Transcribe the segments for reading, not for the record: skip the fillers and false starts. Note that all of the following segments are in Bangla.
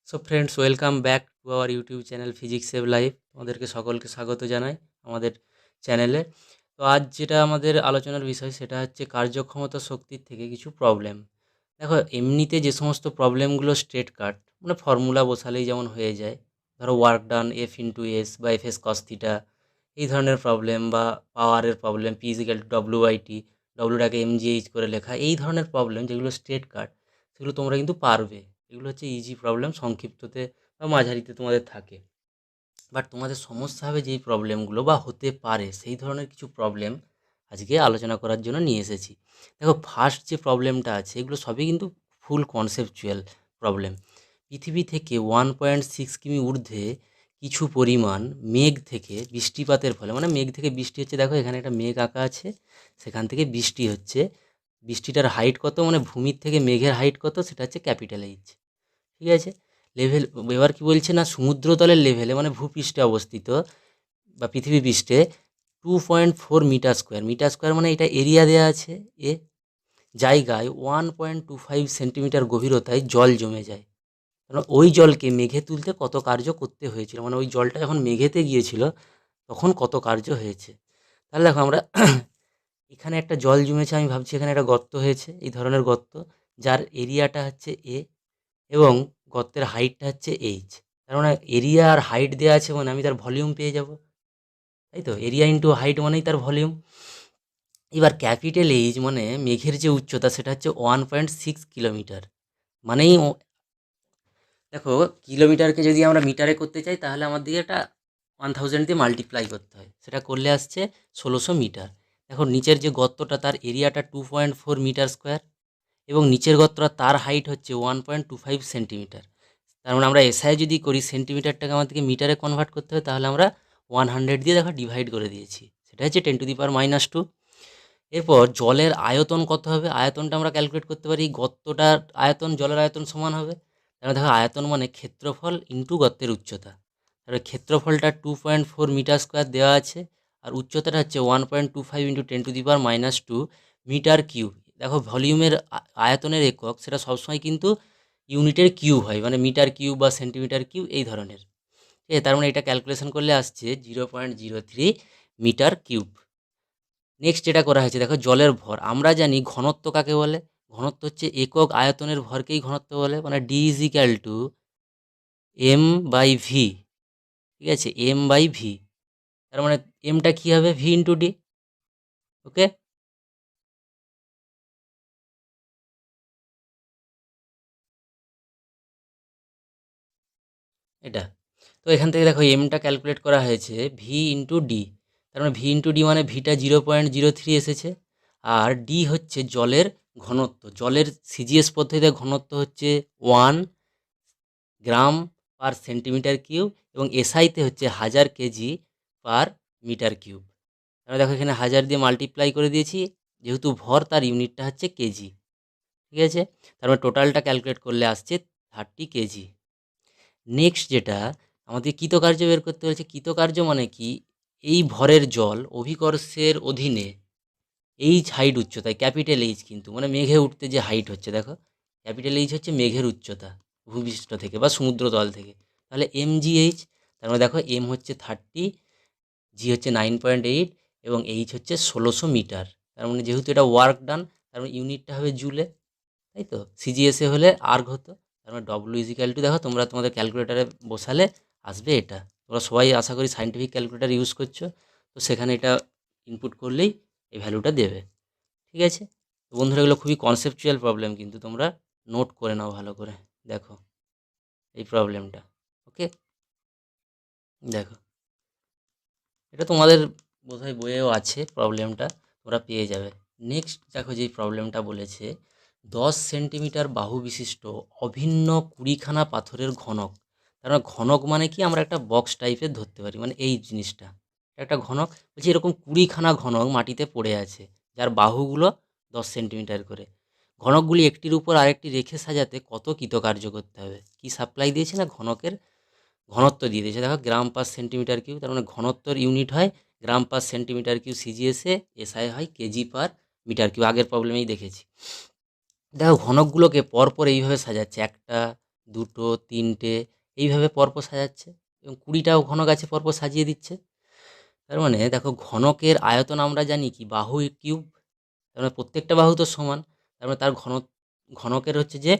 So friends, welcome back to our YouTube channel physics save life. তোমাদেরকে সকলকে স্বাগত জানাই আমাদের চ্যানেলে। তো আজ যেটা আমাদের আলোচনার বিষয় সেটা হচ্ছে কার্যক্ষমতা শক্তির থেকে কিছু প্রবলেম। দেখো, এমনিতে যে সমস্ত প্রবলেমগুলো স্ট্রেট কাট, মানে ফর্মুলা বসালেই যেমন হয়ে যায়, ধরো work done F into S বা এফ এস কস থিটা, এই ধরনের প্রবলেম, বা পাওয়ারের problem P equal to W by T, ডব্লিউটাকে এমজিএইচ করে লেখা, এই ধরনের প্রবলেম যেগুলো স্ট্রেট কাট, সেগুলো তোমরা কিন্তু পারবে। এগুলো হচ্ছে ইজি প্রবলেম, সংক্ষিপ্ততে বা মাঝারিতে তোমাদের থাকে। বাট তোমাদের সমস্যা হবে যেই প্রবলেমগুলো বা হতে পারে সেই ধরনের কিছু প্রবলেম আজকে আলোচনা করার জন্য নিয়ে এসেছি। দেখো, ফার্স্ট যে প্রবলেমটা আছে এগুলো সবই কিন্তু ফুল কনসেপচুয়াল প্রবলেম। পৃথিবী থেকে 1.6 কিমি ঊর্ধ্বে কিছু পরিমাণ মেঘ থেকে বৃষ্টিপাতের ফলে, মানে মেঘ থেকে বৃষ্টি হচ্ছে, দেখো এখানে একটা মেঘ আঁকা আছে, সেখান থেকে বৃষ্টি হচ্ছে। বৃষ্টিটার হাইট কত, মানে ভূমির থেকে মেঘের হাইট কত, সেটা হচ্ছে ক্যাপিটাল এইচ। ঠিক আছে, লেভেল। এবার কি বলছে না, সমুদ্রতলের লেভেলে মানে ভূপৃষ্ঠে অবস্থিত বা পৃথিবী পৃষ্ঠে 2.4 মিটার স্কোয়ার, মিটার স্কোয়ার মানে এটা এরিয়া দেওয়া আছে এ, জায়গায় 1.25 সেন্টিমিটার গভীরতায় জল জমে যায়। কারণ ওই জলকে মেঘে তুলতে কত কার্য করতে হয়েছিল, মানে ওই জলটা যখন মেঘেতে গিয়েছিল তখন কত কার্য হয়েছে। তাহলে দেখো আমরা এখানে একটা জল জমেছে, আমি ভাবছি এখানে একটা গর্ত হয়েছে, এই ধরনের গর্ত, যার এরিয়াটা হচ্ছে এ এবং গর্তের হাইটটা হচ্ছে এইচ। তার মানে এরিয়া আর হাইট দেওয়া আছে, মানে আমি তার ভলিউম পেয়ে যাব, তাই তো? এরিয়া ইন্টু হাইট মানেই তার ভলিউম। এবার ক্যাপিটাল এইচ মানে মেঘের যে উচ্চতা সেটা হচ্ছে 1.6 কিলোমিটার, মানেই দেখো, কিলোমিটারকে যদি আমরা মিটারে করতে চাই তাহলে আমাদেরকে একটা 1000 দিয়ে মাল্টিপ্লাই করতে হয়, সেটা করলে আসছে 1600 মিটার। দেখো, নিচের যে গর্তটা তার এরিয়াটা 2.4 মিটার স্কোয়ার এবং নিচের গর্তটা তার হাইট হচ্ছে 1.25 সেন্টিমিটার। তার মানে আমরা এসআই যদি করি, সেন্টিমিটারটাকে আমাদেরকে মিটারে কনভার্ট করতে হবে, তাহলে আমরা 100 দিয়ে দেখো ডিভাইড করে দিয়েছি, সেটা হচ্ছে 10⁻²। এরপর জলের আয়তন কত হবে, আয়তনটা আমরা ক্যালকুলেট করতে পারি, গর্তটার আয়তন জলের আয়তন সমান হবে। তাহলে দেখো, আয়তন মানে ক্ষেত্রফল ইন্টু গর্তের উচ্চতা। তাহলে ক্ষেত্রফলটা 2.4 মিটার স্কোয়ার দেওয়া আছে, আর উচ্চতাটা হচ্ছে 1.25 ইন্টু 10⁻², মিটার কিউব। দেখো, ভলিউমের আয়তনের একক সেটা সবসময় কিন্তু ইউনিটের কিউব হয়, মানে মিটার কিউব বা সেন্টিমিটার কিউব এই ধরনের। ঠিক আছে, তার মানে এটা ক্যালকুলেশন করলে আসছে 0.03 মিটার কিউব। নেক্সট যেটা করা হয়েছে, দেখো জলের ভর, আমরা জানি ঘনত্ব কাকে বলে, ঘনত্ব হচ্ছে একক আয়তনের ভরকেই ঘনত্ব বলে, মানে D is equal to M by V. ঠিক আছে, এম বাই ভি, তার মানে এমটা কী হবে, ভি ইন্টু ডি। ওকে, এটা তো এখান থেকে দেখো এমটা ক্যালকুলেট করা হয়েছে ভি ইন্টু ডি। তার মানে ভি ইন্টু ডি মানে ভিটা 0.03 এসেছে, আর ডি হচ্ছে জলের ঘনত্ব। জলের সিজিএস পদ্ধতিতে ঘনত্ব হচ্ছে 1 গ্রাম/সেন্টিমিটার কিউব এবং এসআইতে হচ্ছে 1000 কেজি/মিটার কিউব। আমরা দেখো এখানে 1000 দিয়ে মাল্টিপ্লাই করে দিয়েছি, যেহেতু ভর তার ইউনিটটা হচ্ছে কেজি। ঠিক আছে, তারপর টোটালটা ক্যালকুলেট করলে আসছে 30 কেজি। নেক্সট যেটা আমাদের কৃতকার্য বের করতে হয়েছে, কৃতকার্য মানে কি, এই ভরের জল অভিকর্ষের অধীনে এইচ হাইট উচ্চতায়, ক্যাপিটাল এইচ কিন্তু মানে মেঘে উঠতে যে হাইট হচ্ছে, দেখো ক্যাপিটাল এইচ হচ্ছে মেঘের উচ্চতা ভূপৃষ্ঠ থেকে বা সমুদ্রতল থেকে, তাহলে এম জি এইচ। তার মানে দেখো এম হচ্ছে 30, জি হচ্ছে 9.8 এবং এইচ হচ্ছে 1600 মিটার। তার মানে যেহেতু এটা ওয়ার্ক ডান, তার মানে ইউনিটটা হবে জুলে, তাই তো? সিজিএসএ হলে আর্গ হতো। তার মানে ডব্লিউ ইজিক্যাল টু, দেখো তোমরা তোমাদের ক্যালকুলেটারে বসালে আসবে এটা। তোমরা সবাই আশা করি সায়েন্টিফিক ক্যালকুলেটার ইউজ করছো, তো সেখানে এটা ইনপুট করলেই এই ভ্যালুটা দেবে। ঠিক আছে, তো বন্ধুরা এগুলো খুবই কনসেপচুয়াল প্রবলেম, কিন্তু তোমরা নোট করে নাও ভালো করে। দেখো এই প্রবলেমটা, ওকে, দেখো এটা তোমাদের বোধহয় বইয়েও আছে প্রবলেমটা, তোমরা পেয়ে যাবে। নেক্সট দেখো যেই প্রবলেমটা বলেছে, 10 সেন্টিমিটার বাহু বিশিষ্ট অভিন্ন 20খানা পাথরের ঘনক। তার মানে ঘনক মানে কি, আমরা একটা বক্স টাইপের ধরতে পারি, মানে এই জিনিসটা একটা ঘনক। বলছি এরকম 20খানা ঘনক মাটিতে পড়ে আছে, যার বাহুগুলো 10 সেন্টিমিটার করে। ঘনকগুলি একটির উপর আরেকটি রেখে সাজাতে কত কৃতকার্য করতে হবে? কি সাপ্লাই দিয়েছে না, ঘনকের ঘনত্ব দিয়ে দিয়েছে, দেখো গ্রাম/সেন্টিমিটার কিউব। তার মানে ঘনত্বর ইউনিট হয় গ্রাম/সেন্টিমিটার কিউব সিজিএসএ, এসআই হয় কেজি/মিটার কিউব, আগের প্রবলেমেই দেখেছি। দেখো ঘনকগুলোকে পরপর এইভাবে সাজাচ্ছে, 1, দুটো, তিনটে এইভাবে পরপর সাজাচ্ছে এবং 20টাও ঘনক আছে পরপর সাজিয়ে দিচ্ছে। তার মানে দেখো ঘনকের আয়তন আমরা জানি কি বাহু কিউব, তার মানে প্রত্যেকটা বাহু তো সমান, তার মানে তার ঘনকের হচ্ছে যে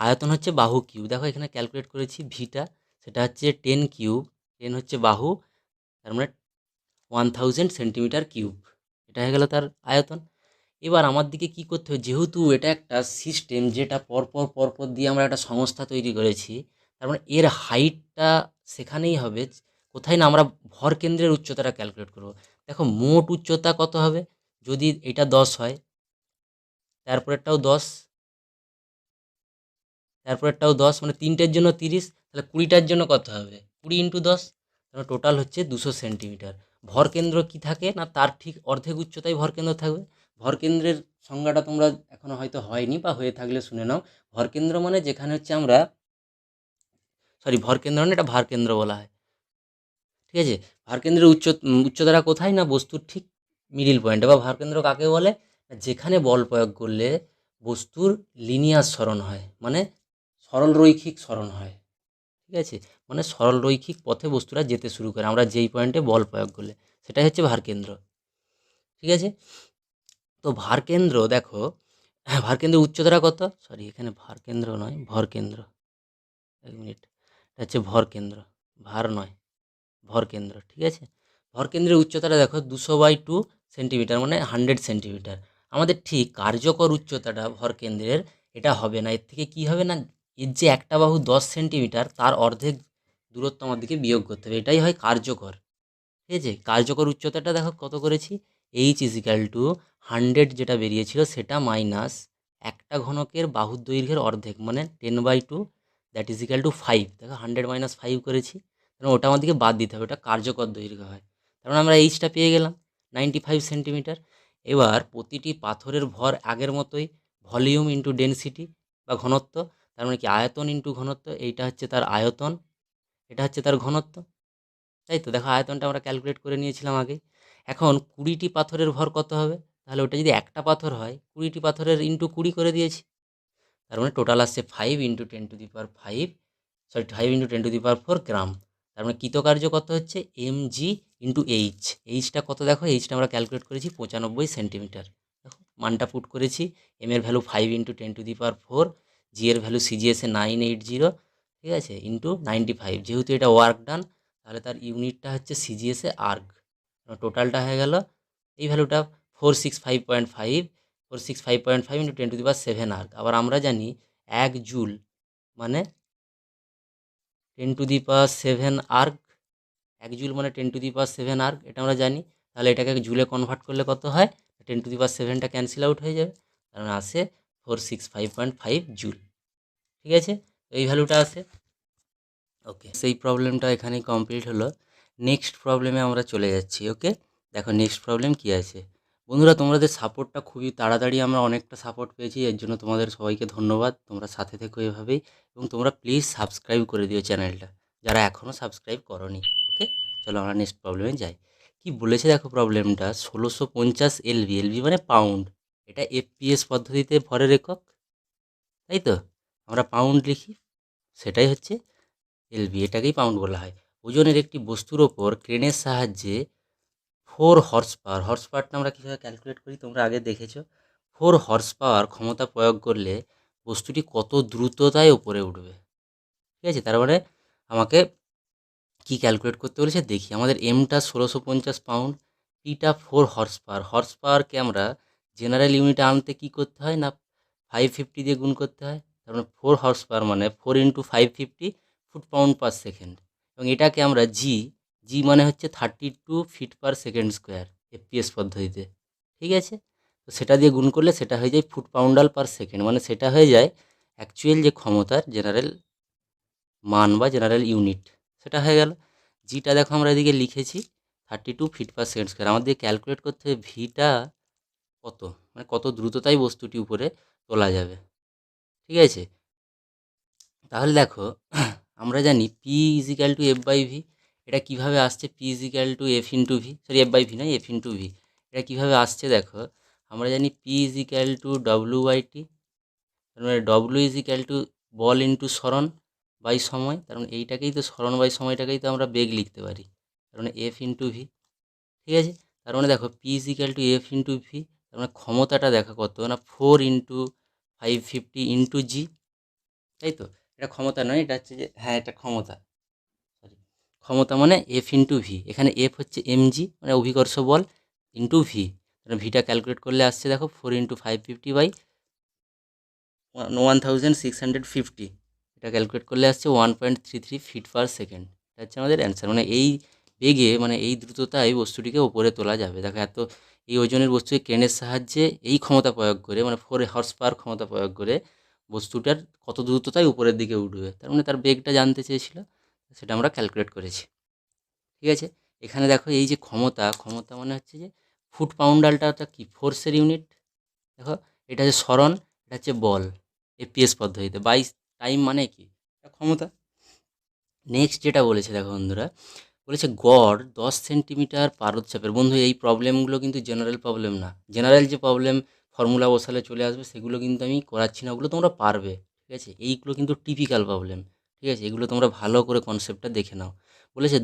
আয়তন হচ্ছে বাহু কিউব। দেখো এখানে ক্যালকুলেট করেছি ভিটা, সেটা হচ্ছে 10 কিউব, 10 হচ্ছে বাহু, তার মানে 1000 সেন্টিমিটার কিউব, এটা হয়ে গেল তার আয়তন। এবার আমার দিকে কি করতে হবে, যেহেতু এটা একটা সিস্টেম যেটা পরপর দিয়ে আমরা একটা সংস্থা তৈরি করেছি, তার মানে এর হাইটটা সেখানেই হবে কোথায় না, আমরা ভর কেন্দ্রের উচ্চতাটা ক্যালকুলেট করব। দেখো মোট উচ্চতা কত হবে, যদি এটা 10 হয়, তারপরেরটাও 10, তারপরেরটাও 10, মানে তিনটের জন্য 30, তাহলে 20টার জন্য কত হবে 20 ইন্টু 10, তাহলে টোটাল হচ্ছে 200 সেন্টিমিটার। ভরকেন্দ্র কি থাকে না, তার ঠিক অর্ধেক উচ্চতায় ভরকেন্দ্র থাকবে। ভরকেন্দ্রের সংজ্ঞাটা তোমরা এখনো হয়তো হয়নি, বা হয়ে থাকলে শুনে নাও। ভরকেন্দ্র মানে যেখানে হচ্ছে আমরা, সরি ভরকেন্দ্র মানে এটা ভারকেন্দ্র বলা হয়, ঠিক আছে। ভারকেন্দ্রের উচ্চতাটা কোথায় না বস্তুর ঠিক মিডিল পয়েন্টে, বা ভারকেন্দ্র কাকে বলে, যেখানে বল প্রয়োগ করলে বস্তুর লিনিয়ার সরণ হয়, মানে সরল রৈখিক সরণ হয়, ঠিক আছে। মানে সরল রৈখিক পথে বস্তুরা যেতে শুরু করে আমরা যেই পয়েন্টে বল প্রয়োগ করলে, সেটাই হচ্ছে ভারকেন্দ্র, ঠিক আছে। তো ভারকেন্দ্র দেখো, ভারকেন্দ্রের উচ্চতাটা কত, সরি এখানে ভারকেন্দ্র নয় ভরকেন্দ্র, 1 মিনিট, এটা হচ্ছে ভরকেন্দ্র, ভার নয় ভরকেন্দ্র, ঠিক আছে। ভরকেন্দ্রের উচ্চতাটা দেখো 200/2 সেন্টিমিটার, মানে 100 সেন্টিমিটার। আমাদের ঠিক কার্যকর উচ্চতাটা ভরকেন্দ্রের এটা হবে না, এর থেকে কি হবে না, এর যে একটা বাহু 10 সেন্টিমিটার তার অর্ধেক দূরত্ব আমাদেরকে বিয়োগ করতে হবে, এটাই হয় কার্যকর, ঠিক আছে। কার্যকর উচ্চতাটা দেখো কত করেছি, H=100 যেটা বেরিয়েছিল সেটা মাইনাস একটা ঘনকের বাহুর দৈর্ঘ্যের অর্ধেক, মানে 10/2, দ্যাট ইজ ইকাল টু 5। দেখো 100 মাইনাস 5 করেছি, কারণ ওটা আমাদেরকে বাদ দিতে হবে, ওটা কার্যকর দৈর্ঘ্য হয়। তার মানে আমরা এইচটা পেয়ে গেলাম 95 সেন্টিমিটার। এবার প্রতিটি পাথরের ভর আগের মতোই, ভলিউম ইন্টু ডেনসিটি বা ঘনত্ব, তার মানে কি আয়তন ইন্টু ঘনত্ব, এইটা হচ্ছে তার আয়তন, এটা হচ্ছে তার ঘনত্ব, তাই তো। দেখো আয়তনটা আমরা ক্যালকুলেট করে নিয়েছিলাম আগে। এখন 20টি পাথরের ভর কত হবে, তাহলে ওটা যদি একটা পাথর হয় 20টি পাথরের ইন্টু 20 করে দিয়েছি, তার মানে টোটাল আসছে 5 ইন্টু 10⁵, সরি 5 × 10⁴ গ্রাম। তার মানে কৃতকার্য কত হচ্ছে mg ইন্টু এইচটা কত, দেখো এইচটা আমরা ক্যালকুলেট করেছি 95 সেন্টিমিটার। দেখো মানটা পুট করেছি, এম এর ভ্যালু 5 × 10⁴, জি এর ভ্যালু সিজিএসে 980, ঠিক আছে, ইন্টু 95, যেহেতু এটা ওয়ার্ক ডান তাহলে তার ইউনিটটা হচ্ছে সিজিএসে আর্গ, টোটালটা হয়ে গেল এই ভ্যালুটা 465.5, 465.5 ইন্টু 10⁷ আর্গ। আবার আমরা জানি 1 জুল মানে 10⁷ আর্গ, 1 জুল মানে 10⁷ আর্গ, এটা আমরা জানি। তাহলে এটাকে জুলে কনভার্ট করলে কত হয়, 10⁷টা ক্যান্সেল আউট হয়ে যাবে, কারণ আসে 465.5 জুল, ঠিক আছে। এই ভ্যালুটা আসে, ওকে। সেই প্রবলেমটা এখানেই কমপ্লিট হলো। নেক্সট প্রবলেমে আমরা চলে যাচ্ছি, ওকে। দেখো নেক্সট প্রবলেম কী আছে। বন্ধুরা তোমাদের সাপোর্টটা খুবই তাড়াতাড়ি, আমরা অনেকটা সাপোর্ট পেয়েছি, এর জন্য তোমাদের সবাইকে ধন্যবাদ। তোমরা সাথে থেকো এভাবেই, এবং তোমরা প্লিজ সাবস্ক্রাইব করে দিও চ্যানেলটা, যারা এখনও সাবস্ক্রাইব করনি, ওকে। চলো আমরা নেক্সট প্রবলেমে যাই। কি বলেছে দেখো প্রবলেমটা, 1650 এলভি, এলভি মানে পাউন্ড, এটা এফপিএস পদ্ধতিতে ভরের একক, তাই তো। আমরা পাউন্ড লিখি, সেটাই হচ্ছে এলভি, এটাকেই পাউন্ড বলা হয়। ওজনের একটি বস্তুর ওপর ক্রেনের সাহায্যে 4 হর্স পাওয়ার, হর্স পাওয়ারটা আমরা কীভাবে ক্যালকুলেট করি তোমরা আগে দেখেছো। 4 হর্স পাওয়ার ক্ষমতা প্রয়োগ করলে বস্তুটি কত দ্রুততায় উপরে উঠবে, ঠিক আছে। তার মানে আমাকে কি ক্যালকুলেট করতে বলেছে দেখি। আমাদের এমটা 1650 পাউন্ড, পিটা 4 হর্স পাওয়ার, হর্স পাওয়ারকে আমরা জেনারেল ইউনিটে আনতে কি করতে হয় না 550 দিয়ে গুণ করতে হয়। তার মানে 4 হর্স পাওয়ার মানে 4 × 550 ফুট-পাউন্ড/সেকেন্ড, এবং এটাকে আমরা জি মানে হচ্ছে 32 ফিট/সেকেন্ড স্কোয়ার এফপিএস পদ্ধতিতে, ঠিক আছে। তো সেটা দিয়ে গুণ করলে সেটা হয়ে যায় ফুট-পাউন্ডাল/সেকেন্ড, মানে সেটা হয়ে যায় অ্যাকচুয়াল যে ক্ষমতার জেনারেল মান বা জেনারেল ইউনিট, সেটা হয়ে গেল। জিটা দেখো আমরা এদিকে লিখেছি 32 ফিট/সেকেন্ড স্কোয়ার, আমাদের ক্যালকুলেট করতে হবে ভিটা কত, মানে কত দ্রুততায় বস্তুটি উপরে তোলা যাবে, ঠিক আছে। তাহলে দেখো আমরা জানি P=F/v, এটা কিভাবে আসছে, P=F×v, সরি F/v নয় F×v, এটা কিভাবে আসছে দেখো। আমরা জানি P=W/t, তার মানে W বল ইন্টু সরণ, বাই সময়, তার মানে এইটাকেই তো সরণ বাই সময়টাকেই তো আমরা বেগ লিখতে পারি, তার মানে এফ ইন্টু ভি। ঠিক আছে, তার মানে দেখো P is equal two F into V, তার মানে ক্ষমতাটা দেখো কত না 4 × 550 ইন্টু জি, তাই তো? এটা ক্ষমতা নয়, এটা হচ্ছে যে, হ্যাঁ এটা ক্ষমতা, সরি, ক্ষমতা মানে এফ ইন্টু ভি। এখানে এফ হচ্ছে এমজি মানে অভিকর্ষ বল, ইন্টু ভি, ভিটা ক্যালকুলেট করলে আসছে দেখো 4 × 550/1650, এটা ক্যালকুলেট করলে আসছে 1.33 ফিট পার সেকেন্ড। এটা হচ্ছে আমাদের অ্যান্সার, মানে এই বেগে মানে এই দ্রুততায় বস্তুটিকে ওপরে তোলা যাবে। দেখো এত এই ওজনের বস্তুকে ক্রেনের সাহায্যে এই ক্ষমতা প্রয়োগ করে, মানে 4 হর্স পাওয়ার ক্ষমতা প্রয়োগ করে বস্তুটার কত দ্রুততায় উপরের দিকে উঠবে, তার মানে তার বেগটা জানতে চেয়েছিল, সেটা আমরা ক্যালকুলেট করেছি। ঠিক আছে, এখানে দেখো এই যে ক্ষমতা, ক্ষমতা মানে হচ্ছে যে ফুট পাউন্ডালটা কি ফোর্সের ইউনিট। দেখো এটা হচ্ছে সরণ, এটা হচ্ছে বল, এপিএস পদ্ধতিতে। বাই টাইম মানে কি, এটা ক্ষমতা। নেক্সট যেটা বলেছে দেখো বন্ধুরা, বলেছে গড় 10 সেন্টিমিটার পারদচাপের। বন্ধু এই প্রবলেমগুলো কিন্তু জেনারেল প্রবলেম না, জেনারেল যে প্রবলেম ফর্মুলা বসালে চলে আসবে সেগুলো কিন্তু আমি করাচ্ছি না, ওগুলো তোমরা পারবে। ঠিক আছে, এইগুলো কিন্তু টিপিক্যাল প্রবলেম। ঠিক আছে, এগুলো তোমরা ভালো করে কনসেপ্টটা দেখে নাও। বলেছে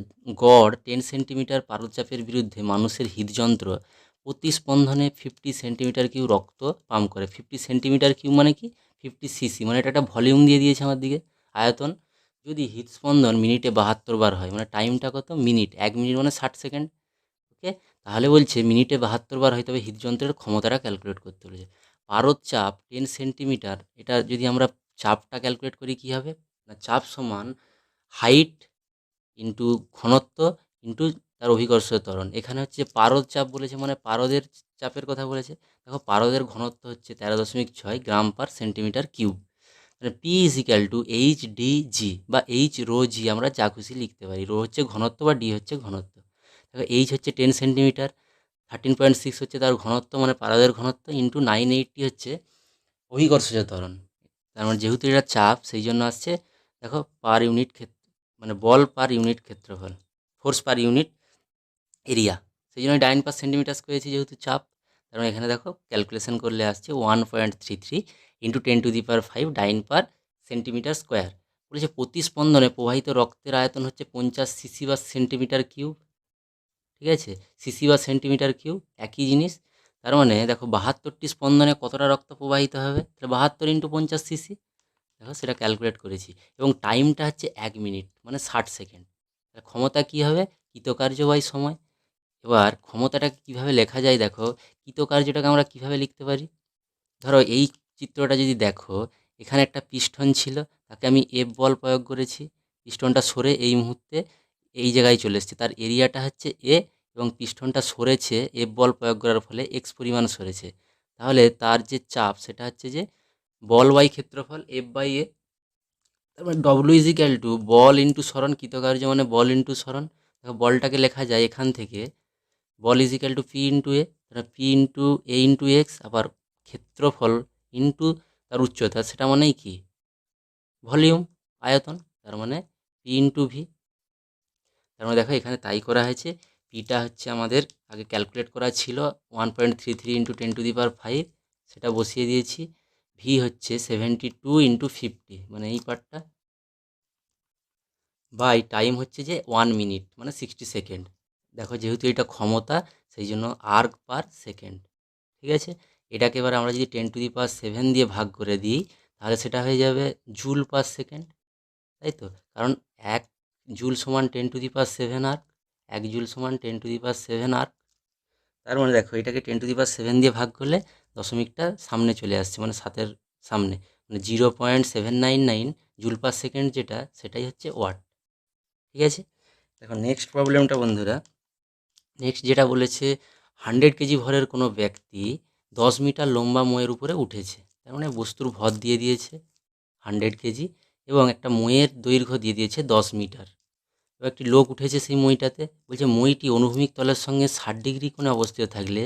গড় 10 সেন্টিমিটার পারদচাপের বিরুদ্ধে মানুষের হৃদযন্ত্র প্রতি স্পন্দনে 50 সেন্টিমিটার কিউ রক্ত পাম্প করে। 50 সেন্টিমিটার কিউ মানে কি, 50 সিসি, মানে এটা একটা ভলিউম দিয়ে দিয়েছে আমার দিকে, আয়তন। যদি হৃদস্পন্দন মিনিটে 72 বার হয়, মানে টাইমটা কত, মিনিট, 1 মিনিট মানে 60 সেকেন্ড। ওকে, তাহলে বলছে মিনিটে 72 বার হয়, তবে হৃদযন্ত্রের ক্ষমতাটা ক্যালকুলেট করতে বলেছে। পারদ চাপ 10 সেন্টিমিটার, এটা যদি আমরা চাপটা ক্যালকুলেট করি কী হবে না, চাপ সমান হাইট ইন্টু ঘনত্ব ইন্টু তার অভিকর্ষ ত্বরণ। এখানে হচ্ছে পারদ চাপ বলেছে, মানে পারদের চাপের কথা বলেছে। দেখো পারদের ঘনত্ব হচ্ছে 13.6 গ্রাম পার সেন্টিমিটার কিউব, মানে P is equal two H D G বা এইচ রো জি, আমরা যা খুশি লিখতে পারি। রো হচ্ছে ঘনত্ব বা ডি হচ্ছে ঘনত্ব। দেখো এইচ হচ্ছে 10 সেন্টিমিটার, 13.6 হচ্ছে তার ঘনত্ব মানে পারদের ঘনত্ব, ইন্টু 980 হচ্ছে অভিকর্ষজ ত্বরণ। তার মানে যেহেতু এটা চাপ সেই জন্য আসছে দেখো পার ইউনিট ক্ষেত্র, মানে বল পার ইউনিট ক্ষেত্রফল, ফোর্স পার ইউনিট এরিয়া, সেই জন্য 9/সেন্টিমিটার করেছি যেহেতু চাপ। তার মানে এখানে দেখো ক্যালকুলেশন করলে আসছে 1.33 ইন্টু 10⁵ 9 সেন্টিমিটার স্কোয়ার। বলেছে প্রতিস্পন্দনে প্রবাহিত রক্তের আয়তন হচ্ছে 50 সিসি/সেন্টিমিটার কিউব। ঠিক আছে, সিসি/সেন্টিমিটার কিউব একই জিনিস। তার মানে দেখো 72টি স্পন্দনে কতটা রক্ত প্রবাহিত হবে, তাহলে 72 ইন্টু 50 সিসি। দেখো সেটা ক্যালকুলেট করেছি, এবং টাইমটা হচ্ছে 1 মিনিট মানে 60 সেকেন্ড। ক্ষমতা কী হবে, কৃতকার্য বাই সময়। এবার ক্ষমতাটাকে কীভাবে লেখা যায় দেখো, কৃতকার্যটাকে আমরা কীভাবে লিখতে পারি। ধরো এই চিত্রটা যদি দেখো, এখানে একটা পিস্টন ছিল, তাকে আমি এফ বল প্রয়োগ করেছি, পিস্টনটা সরে এই মুহূর্তে এই জায়গায় চলে এসেছে, তার এরিয়াটা হচ্ছে এ, এবং পিস্টনটা সরেছে এফ বল প্রয়োগ করার ফলে এক্স পরিমাণ সরেছে। তাহলে তার যে চাপ সেটা হচ্ছে যে বল বাই ক্ষেত্রফল এফ বাই এ। তারপরে W is equal two ball into সরণ, কৃতকার্য মানে বল ইন্টু সরণ। দেখো বলটাকে লেখা যায় এখান থেকে, বল is equal to P into A, P into A into X, আবার ক্ষেত্রফল ইন্টু তার উচ্চতা, সেটা মানেই কি ভলিউম, আয়তন, তার মানে পি ইন্টু ভি। তার মানে দেখো এখানে তাই করা হয়েছে। পিটা হচ্ছে আমাদের আগে ক্যালকুলেট করা ছিল 1.33 ইন্টু 10⁵, সেটা বসিয়ে দিয়েছি। ভি হচ্ছে 72 ইন্টু 50, মানে এই পার্টটা, বাই টাইম হচ্ছে যে 1 মিনিট মানে 60 সেকেন্ড। দেখো যেহেতু এটা ক্ষমতা সেই জন্য আর্ক পার সেকেন্ড। ঠিক আছে, এটাকে এবার আমরা যদি 10⁻7 দিয়ে ভাগ করে দিই, তাহলে সেটা হয়ে যাবে জুল পার সেকেন্ড, তাই তো? কারণ 1 জুল সমান 10⁻7 আর্ক, 1 জুল সমান 10⁻7 আর্ক। তার মানে দেখো এটাকে 10⁻7 দিয়ে ভাগ করলে দশমিকটা সামনে চলে আসছে, মানে 7-এর সামনে, মানে 0.799 জুল পার সেকেন্ড, যেটা সেটাই হচ্ছে ওয়াট। ঠিক আছে, দেখো নেক্সট প্রবলেমটা বন্ধুরা, নেক্সট যেটা বলেছে 100 কেজি ভরের কোনো ব্যক্তি 10 মিটার লম্বা মইয়ের উপরে উঠেছে। তার মানে বস্তুর ভর দিয়ে দিয়েছে 100 কেজি, এবং একটা মইয়ের দৈর্ঘ্য দিয়ে দিয়েছে 10 মিটার। এবার একটি লোক উঠেছে সেই মইটাতে, বলছে মইটি অনুভূমিক তলের সঙ্গে 60 ডিগ্রি কোণে অবস্থিত থাকলে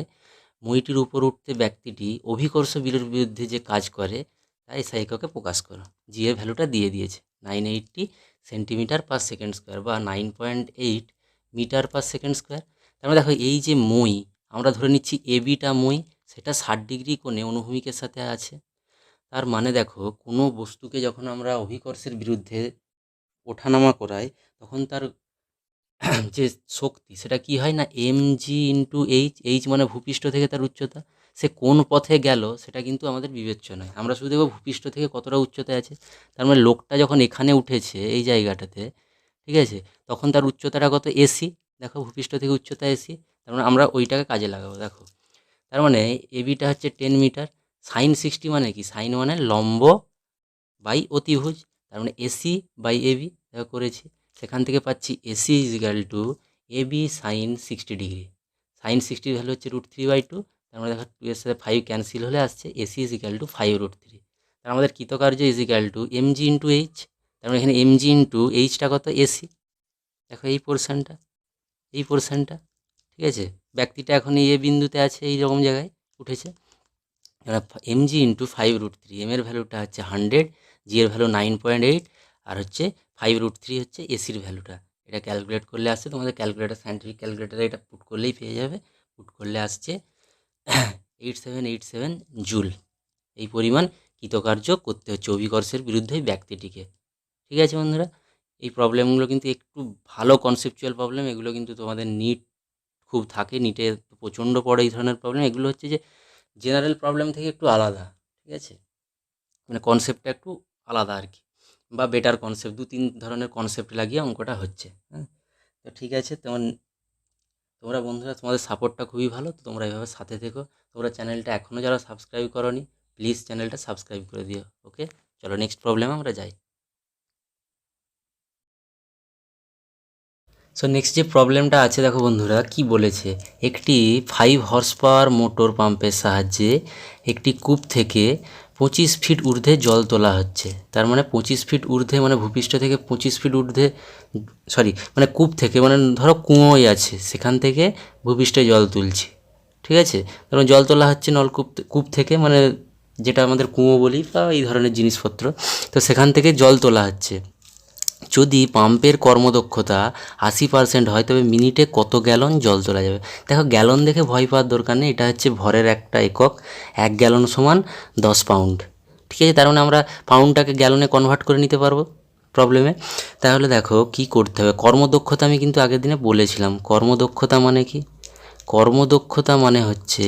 মইটির উপর উঠতে ব্যক্তিটি অভিকর্ষ বলের বিরুদ্ধে যে কাজ করে তাই সেই এককে প্রকাশ করো। জি এর ভ্যালুটা দিয়ে দিয়েছে 980 সেন্টিমিটার পার সেকেন্ড স্কোয়ার বা 9.8 মিটার পার সেকেন্ড স্কোয়ার। তার মানে দেখো এই যে মই, আমরা ধরে নিচ্ছি এবিটা মই, সেটা 60 ডিগ্রি কোণে অনুভূমিকের সাথে আছে। তার মানে দেখো কোনো বস্তুকে যখন আমরা অভিকর্ষের বিরুদ্ধে ওঠানামা করায় তখন তার যে শক্তি সেটা কি হয় না mg ইন্টু এইচ মানে ভূপৃষ্ঠ থেকে তার উচ্চতা, সে কোন পথে গেল সেটা কিন্তু আমাদের বিবেচ্য নয়। আমরা শুধু দেখব ভূপৃষ্ঠ থেকে কতটা উচ্চতায় আছে। তার মানে লোকটা যখন এখানে উঠেছে এই জায়গাটাতে, ঠিক আছে, তখন তার উচ্চতাটা কত এসি, দেখো ভূপৃষ্ঠ থেকে উচ্চতা এসি, তার মানে আমরা ওইটাকে কাজে লাগাবো। দেখো তার মানে এবিটা হচ্ছে 10 মিটার, সাইন 60 মানে কি, সাইন মানে লম্ব বাই অতিভুজ, তার মানে এসি বাই এবি দেখো করেছি। সেখান থেকে পাচ্ছি AC is equal to AB sine 60 degree. Sine 60 value হচ্ছে √3/2, তার মানে দেখো 2 এর সাথে 5 ক্যান্সেল হলে আসছে এসি ইজ ইকাল টু 5√3। তার আমাদের কৃতকার্য is equal to MG into H, তার মানে এখানে এমজি ইন্টু এইচটা কত এসি, দেখো এই পোর্শনটা, ঠিক আছে। ব্যক্তিটা এখন এই এ বিন্দুতে আছে, এই রকম জায়গায় উঠেছে। এবার mg ইন্টু 5√3, এম এর ভ্যালুটা হচ্ছে 100, জি এর ভ্যালু 9.8, আর হচ্ছে 5√3 হচ্ছে এসির ভ্যালুটা। এটা ক্যালকুলেট করলে আসছে, তোমাদের ক্যালকুলেটার, সায়েন্টিফিক ক্যালকুলেটারে এটা পুট করলেই পেয়ে যাবে। পুট করলে আসছে 8787 জুল। এই পরিমাণ কৃতকার্য করতে হচ্ছে অভিকর্ষের বিরুদ্ধে ওই ব্যক্তিটিকে। ঠিক আছে বন্ধুরা, এই প্রবলেমগুলো কিন্তু একটু ভালো কনসেপচুয়াল প্রবলেম, এগুলো কিন্তু তোমাদের নিট খুব থাকে, নিটে প্রচণ্ড পড়ে এই ধরনের প্রবলেম। এগুলো হচ্ছে যে জেনারেল প্রবলেম থেকে একটু আলাদা, ঠিক আছে, মানে কনসেপ্টটা একটু আলাদা আর কি, বা বেটার কনসেপ্ট, 2-3 ধরনের কনসেপ্ট লাগিয়ে অঙ্কটা হচ্ছে। হ্যাঁ, তো ঠিক আছে, তোমরা বন্ধুরা তোমাদের সাপোর্টটা খুবই ভালো, তো তোমরা এভাবে সাথে থেকো। তোমরা চ্যানেলটা এখনও যারা সাবস্ক্রাইব করোনি, প্লিজ চ্যানেলটা সাবস্ক্রাইব করে দিও। ওকে, চলো নেক্সট প্রবলেমে আমরা যাই। সো নেক্সট যে প্রবলেমটা আছে, দেখো বন্ধুরা কি বলেছে, একটি 5 হর্স পাওয়ার মোটর পাম্পের সাহায্যে একটি কূপ থেকে 25 ফিট ঊর্ধ্বে জল তোলা হচ্ছে। তার মানে 25 ফিট ঊর্ধ্বে মানে ভূপৃষ্ঠ থেকে 25 ফিট ঊর্ধ্বে, সরি মানে কূপ থেকে, মানে ধরো কুয়োই আছে সেখান থেকে ভূপৃষ্ঠে জল তুলছি, ঠিক আছে। তার মানে জল তোলা হচ্ছে কূপ থেকে, মানে যেটা আমাদের কুয়ো বলি বা এই ধরনের জিনিসপত্র, তো সেখান থেকে জল তোলা হচ্ছে। যদি পাম্পের কর্মদক্ষতা 80% হয় তবে মিনিটে কত গ্যালন জল তোলা যাবে। দেখো গ্যালন দেখে ভয় পাওয়ার দরকার নেই, এটা হচ্ছে ভরের একটা একক, 1 গ্যালন সমান 10 পাউন্ড, ঠিক আছে। তার মানে আমরা পাউন্ডটাকে গ্যালনে কনভার্ট করে নিতে পারবো প্রবলেমে। তাহলে দেখো কি করতে হবে, কর্মদক্ষতা আমি কিন্তু আগের দিনে বলেছিলাম। কর্মদক্ষতা মানে কি, কর্মদক্ষতা মানে হচ্ছে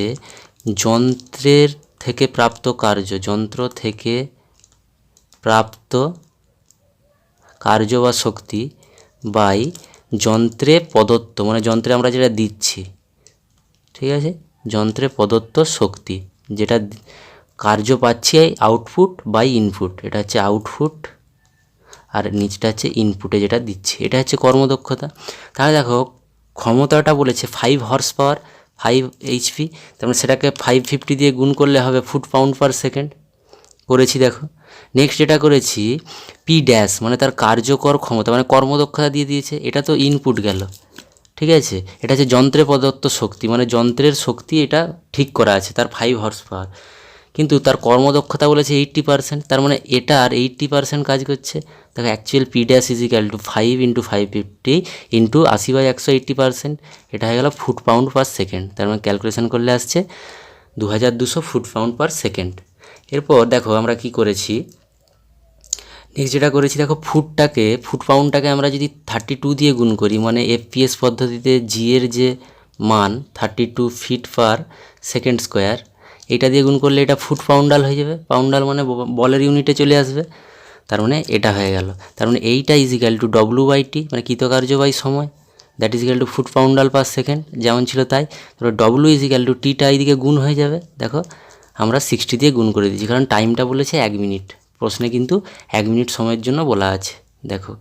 যন্ত্রের থেকে প্রাপ্ত কার্য, যন্ত্র থেকে প্রাপ্ত কার্য বা শক্তি বাই যন্ত্রে প্রদত্ত, মানে যন্ত্রে আমরা যেটা দিচ্ছি, ঠিক আছে, যন্ত্রে প্রদত্ত শক্তি, যেটা কার্য পাচ্ছি আউটপুট বাই ইনপুট, এটা হচ্ছে আউটপুট আর নিচটা হচ্ছে ইনপুটে যেটা দিচ্ছি, এটা হচ্ছে কর্মদক্ষতা। তাহলে দেখো ক্ষমতাটা বলেছে 5 হর্স পাওয়ার 5 এইচপি, তার মানে সেটাকে 550 দিয়ে গুণ করলে হবে ফুট পাউন্ড পার সেকেন্ড, করেছি দেখো। নেক্সট যেটা করেছি পি ড্যাশ, মানে তার কার্যকর ক্ষমতা, মানে কর্মদক্ষতা দিয়ে দিয়েছে, এটা তো ইনপুট গেল, ঠিক আছে। এটা হচ্ছে যন্ত্রে প্রদত্ত শক্তি, মানে যন্ত্রের শক্তি এটা ঠিক করা আছে তার 5 হর্স পাওয়ার, কিন্তু তার কর্মদক্ষতা বলেছে 80%, তার মানে এটা আর 80% কাজ করছে। দেখো actual P dash is equal two 5 into 550 into 80/100, 80%, এটা হয়ে গেল ফুট পাউন্ড পার সেকেন্ড। তার মানে ক্যালকুলেশন করলে আসছে 2200 ফুট পাউন্ড পার সেকেন্ড। এরপর দেখো আমরা কি করেছি, নেক্সট যেটা করেছি দেখো ফুট পাউন্ডটাকে আমরা যদি 32 দিয়ে গুণ করি, মানে এফপিএস পদ্ধতিতে জি এর যে মান 32 ফিট পার সেকেন্ড স্কোয়ার, এটা দিয়ে গুণ করলে এটা ফুট পাউন্ডাল হয়ে যাবে, পাউন্ডাল মানে বলের ইউনিটে চলে আসবে, তার মানে এটা হয়ে গেল। তার মানে এইটা ইজ ইকাল টু ডব্লিউ/টি, মানে কৃতকার্য বাই সময়, that is equal two foot poundal per second, যেমন ছিল তাই। তারপরে ডব্লিউ ইজ ইকাল টু টিটা এইদিকে গুণ হয়ে যাবে, দেখো আমরা 60 দিয়ে গুণ করে দিচ্ছি, কারণ টাইমটা বলেছে 1 মিনিট, প্রশ্নে কিন্তু 1 মিনিট সময়ের জন্য বলা আছে। দেখো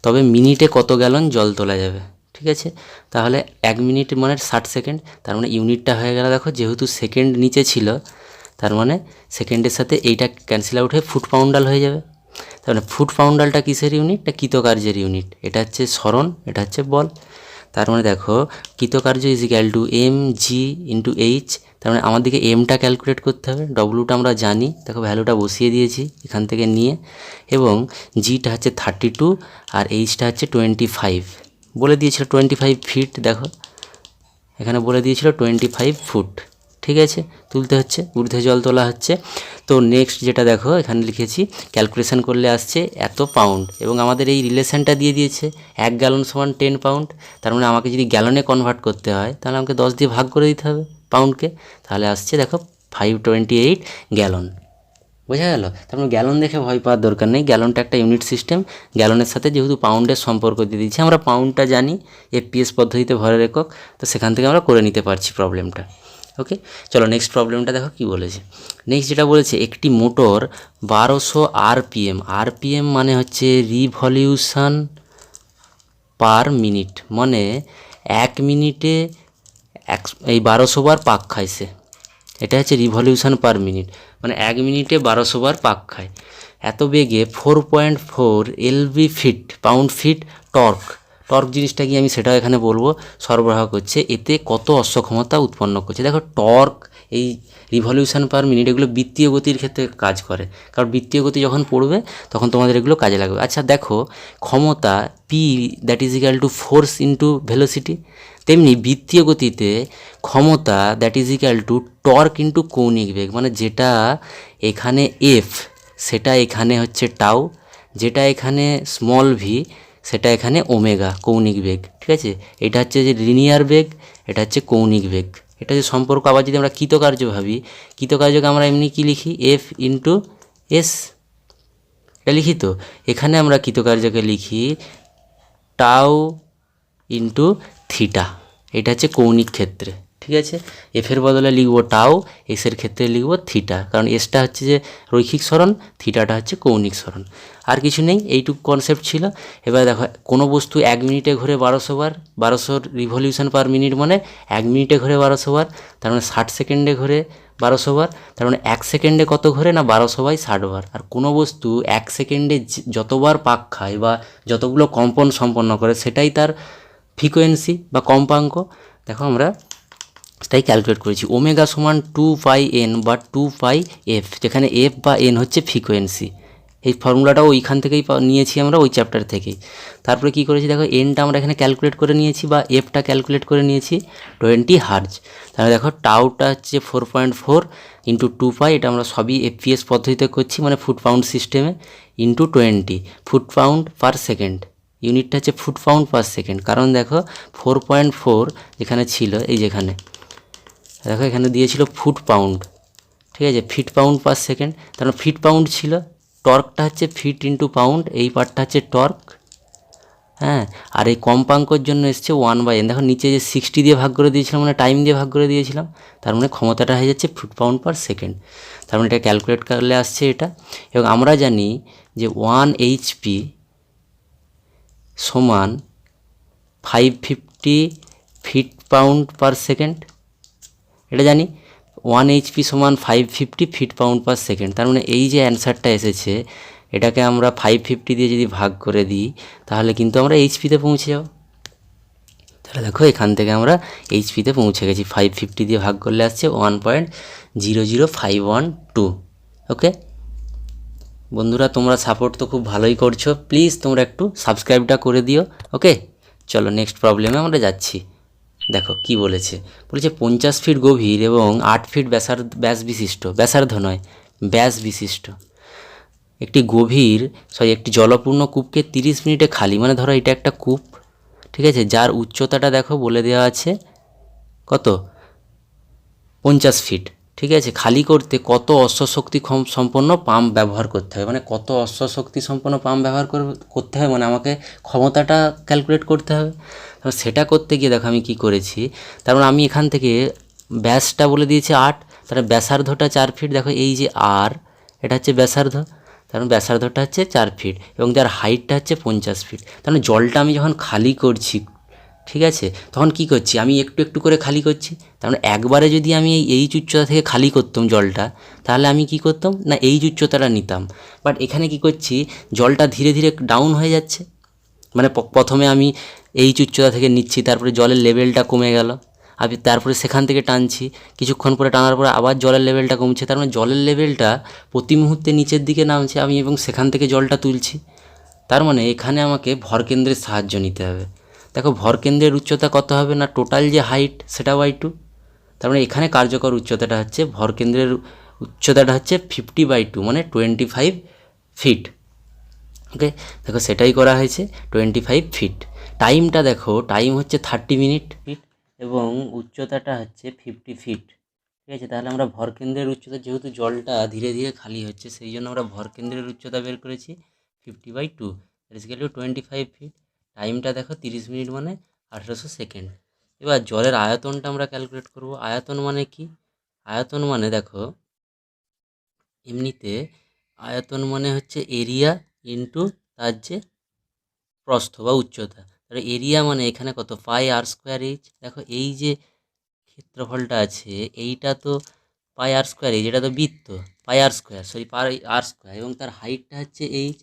তবে মিনিটে কত গ্যালন জল তোলা যাবে, ঠিক আছে। তাহলে 1 মিনিট মানে 60 সেকেন্ড, তার মানে ইউনিটটা হয়ে গেল, দেখো যেহেতু সেকেন্ড নিচে ছিল, তার মানে সেকেন্ডের সাথে এইটা ক্যান্সেল আউট হয়ে ফুট পাউন্ডাল হয়ে যাবে। তার মানে ফুট পাউন্ডালটা কিসের ইউনিট, এটা কৃতকার্যের ইউনিট, এটা হচ্ছে সরণ, এটা হচ্ছে বল। তার মানে দেখো কৃতকার্য is equal to M G into H, তার মানে আমাদেরকে এমটা ক্যালকুলেট করতে হবে, ডব্লুটা আমরা জানি, দেখো ভ্যালুটা বসিয়ে দিয়েছি এখান থেকে নিয়ে, এবং জিটা হচ্ছে 32 আর এইচটা হচ্ছে 25, বলে দিয়েছিল 25 ফিট, দেখো এখানে বলে দিয়েছিল 25 ফুট, ঠিক আছে, তুলতে হচ্ছে, ঊর্ধ্বে জল তোলা হচ্ছে। তো নেক্সট যেটা দেখো এখানে লিখেছি, ক্যালকুলেশন করলে আসছে এত পাউন্ড, এবং আমাদের এই রিলেশনটা দিয়ে দিয়েছে 1 গ্যালন সমান 10 পাউন্ড। তার মানে আমাকে যদি গ্যালনে কনভার্ট করতে হয় তাহলে আমাকে 10 দিয়ে ভাগ করে দিতে হবে পাউন্ডকে, তাহলে আসছে দেখো 528 গ্যালন। বোঝা গেল? তার মানে গ্যালন দেখে ভয় পাওয়ার দরকার নেই, গ্যালনটা একটা ইউনিট সিস্টেম, গ্যালনের সাথে যেহেতু পাউন্ডের সম্পর্ক দিয়ে দিচ্ছি, আমরা পাউন্ডটা জানি এফপিএস পদ্ধতিতে ভরের একক, তো সেখান থেকে আমরা করে নিতে পারছি প্রবলেমটা। ওকে, চলো নেক্সট প্রবলেমটা দেখো কি বলেছে। নেক্সট যেটা বলেছে, একটি মোটর 1200 আরপিএম, আরপিএম মানে হচ্ছে রিভলিউশন পার মিনিট, মানে 1 মিনিটে এই 1200 বার পাক খাইছে, এটা হচ্ছে রিভলিউশন পার মিনিট, মানে 1 মিনিটে 1200 বার পাক খায়। এত বেগে 4.4 LB feet pound feet torque, torque জিনিসটা কি আমি সেটাও এখানে বলবো, সরবরাহ করছে, এতে কত অশ্বক্ষমতা উৎপন্ন করছে। দেখো টর্ক, এই রিভলিউশন পার মিনিট, এগুলো বৃত্তীয় গতির ক্ষেত্রে কাজ করে, কারণ বৃত্তীয় গতি যখন পড়বে তখন তোমাদের এগুলো কাজে লাগবে। আচ্ছা দেখো, ক্ষমতা P that is equal to force into velocity, তেমনি বৃত্তীয় গতিতে ক্ষমতা that is equal two torque into কৌণিক বেগ, মানে যেটা এখানে এফ সেটা এখানে হচ্ছে টাউ, যেটা এখানে স্মল ভি সেটা এখানে ওমেগা কৌণিক বেগ। ঠিক আছে, এটা হচ্ছে যে লিনিয়ার বেগ, এটা হচ্ছে কৌণিক বেগ। এটা যে সম্পর্ক, আবার যদি আমরা কৃতকার্য ভাবি, কৃতকার্যকে আমরা এমনি কি লিখি, এফ ইন্টু এস, এটা লিখি। তো এখানে আমরা কৃতকার্যকে লিখি টাউ ইন্টু থিটা, এটা হচ্ছে কৌণিক ক্ষেত্রে। ঠিক আছে, এফের বদলে লিখব টাউ, এসের ক্ষেত্রে লিখব থিটা, কারণ এসটা হচ্ছে যে রৈখিক সরণ, থিটাটা হচ্ছে কৌণিক সরণ। আর কিছু নেই, এইটুকু কনসেপ্ট ছিল। এবার দেখো, কোনো বস্তু 1 মিনিটে ঘুরে 1200 বার, 1200 রিভলিউশন পার মিনিট মানে 1 মিনিটে ঘুরে 1200 বার, তার মানে 60 সেকেন্ডে ঘুরে 1200 বার, তার মানে 1 সেকেন্ডে কত ঘুরে না 1200/60 বার। আর কোনো বস্তু 1 সেকেন্ডে যতবার পাক খায় বা যতগুলো কম্পন সম্পন্ন করে সেটাই তার ফ্রিকোয়েন্সি বা কম্পাঙ্ক। দেখো আমরা সেটাই ক্যালকুলেট করেছি, ওমেগা সমান 2πn বা 2πf, যেখানে এফ বা এন হচ্ছে ফ্রিকোয়েন্সি। এই ফর্মুলাটাও ওইখান থেকেই নিয়েছি আমরা, ওই চ্যাপ্টার থেকেই। তারপরে কি করেছি দেখো, এনটা আমরা এখানে ক্যালকুলেট করে নিয়েছি বা এফটা ক্যালকুলেট করে নিয়েছি 20 হার্জ। তাহলে দেখো টাউটা হচ্ছে 4.4 ইন্টু 2π, এটা আমরা সবই এফপিএস পদ্ধতিতে করছি, মানে ফুট পাউন্ড সিস্টেমে, into 20 foot pound per second, ইউনিটটা হচ্ছে ফুট পাউন্ড পার সেকেন্ড। কারণ দেখো 4.4 যেখানে ছিল, এই যেখানে দেখো এখানে দিয়েছিল ফুট পাউন্ড, ঠিক আছে, ফিট পাউন্ড পার সেকেন্ড, তার মানে ফিট পাউন্ড ছিল। টর্কটা হচ্ছে ফিট ইন্টু পাউন্ড, এই পার্টটা হচ্ছে টর্ক। হ্যাঁ, আর এই কম্পাঙ্কর জন্য এসছে 1/n। দেখো নিচে যে 60 দিয়ে ভাগ করে দিয়েছিলাম, মানে টাইম দিয়ে ভাগ করে দিয়েছিলাম, তার মানে ক্ষমতাটা হয়ে যাচ্ছে ফুট পাউন্ড পার সেকেন্ড। তার মানে এটা ক্যালকুলেট করলে আসছে এটা। এবং আমরা জানি যে 1 HP সমান 550 ফিট পাউন্ড পার সেকেন্ড, এটা জানি। 1 HP সমান 550 ফিট পাউন্ড পার সেকেন্ড। তার মানে এই যে অ্যান্সারটা এসেছে, এটাকে আমরা 550 দিয়ে যদি ভাগ করে দিই তাহলে কিন্তু আমরা এইচপিতে পৌঁছে যাব। তাহলে দেখো এখান থেকে আমরা এইচপিতে পৌঁছে গেছি, 550 দিয়ে ভাগ করলে আসছে 1.00512। ওকে বন্ধুরা, তোমরা সাপোর্ট তো খুব ভালোই করছো, প্লিজ তোমরা একটু সাবস্ক্রাইবটা করে দিও। ওকে, চলো নেক্সট প্রবলেমে আমরা যাচ্ছি। দেখো কি বলেছে, বলেছে 50 ফিট গভীর এবং 8 ফিট ব্যাস বিশিষ্ট, ব্যাসার্ধ নয় ব্যাস বিশিষ্ট একটি জলপূর্ণ কূপকে 30 মিনিটে খালি, মানে ধরো এটা একটা কূপ, ঠিক আছে, যার উচ্চতাটা দেখো বলে দেওয়া আছে কত, 50 ফিট। ঠিক আছে, খালি করতে কত অশ্বশক্তি সম্পন্ন পাম্প ব্যবহার করতে হবে, মানে কত অশ্বশক্তি সম্পন্ন পাম্প ব্যবহার করতে হবে, মানে আমাকে ক্ষমতাটা ক্যালকুলেট করতে হবে। তারপর সেটা করতে গিয়ে দেখো আমি কি করেছি, তারপর আমি এখান থেকে ব্যাসটা বলে দিয়েছি 8, তাহলে ব্যাসার্ধটা 4 ফিট। দেখো এই যে আর, এটা হচ্ছে ব্যাসার্ধ, কারণ ব্যাসার্ধটা হচ্ছে 4 ফিট এবং যার হাইটটা হচ্ছে 50 ফিট। তাহলে জলটা আমি যখন খালি করছি, ঠিক আছে, তখন কি করছি, আমি একটু একটু করে খালি করছি। তার মানে একবারে যদি আমি এই উচ্চতা থেকে খালি করতাম জলটা, তাহলে আমি কি করতাম না এই উচ্চতাটা নিতাম। বাট এখানে কি করছি, জলটা ধীরে ধীরে ডাউন হয়ে যাচ্ছে, মানে প্রথমে আমি এই উচ্চতা থেকে নিচ্ছি, তারপরে জলের লেভেলটা কমে গেল, আমি তারপরে সেখান থেকে টানছি, কিছুক্ষণ পরে টানার পরে আবার জলের লেভেলটা কমছে, তার মানে জলের লেভেলটা প্রতি মুহূর্তে নিচের দিকে নামছে আমি, এবং সেখান থেকে জলটা তুলছি। তার মানে এখানে আমাকে ভরকেন্দ্রের সাহায্য নিতে হবে। দেখো ভরকেন্দ্রের উচ্চতা কত হবে না, টোটাল যে হাইট সেটা বাই 2, তার মানে এখানে কার্যকর উচ্চতাটা হচ্ছে ভরকেন্দ্রের উচ্চতাটা হচ্ছে 50/2 মানে 25 ফিট। ওকে, দেখো সেটাই করা হয়েছে 25 ফিট। টাইমটা দেখো, টাইম হচ্ছে 30 মিনিট ফিট এবং উচ্চতাটা হচ্ছে 50 ফিট। ঠিক আছে, তাহলে আমরা ভরকেন্দ্রের উচ্চতা, যেহেতু জলটা ধীরে ধীরে খালি হচ্ছে, সেই জন্য আমরা ভরকেন্দ্রের উচ্চতা বের করেছি 50/2, that is equal to 25 feet. টাইমটা দেখো 30 মিনিট মানে 1800 সেকেন্ড। এবার জলের আয়তনটা আমরা ক্যালকুলেট করব। আয়তন মানে কি? আয়তন মানে দেখো, এমনিতে আয়তন মানে হচ্ছে এরিয়া ইন্টু তার যে প্রস্থ বা উচ্চতা। তাহলে এরিয়া মানে এখানে কত, পাই আর স্কোয়ার এইচ। দেখো এই যে ক্ষেত্রফলটা আছে এইটা তো পাই আর স্কোয়ার এইচ, এটা তো বৃত্ত, পাই আর স্কোয়ার, সরি পাই আর স্কোয়ার, এবং তার হাইটটা হচ্ছে এইচ,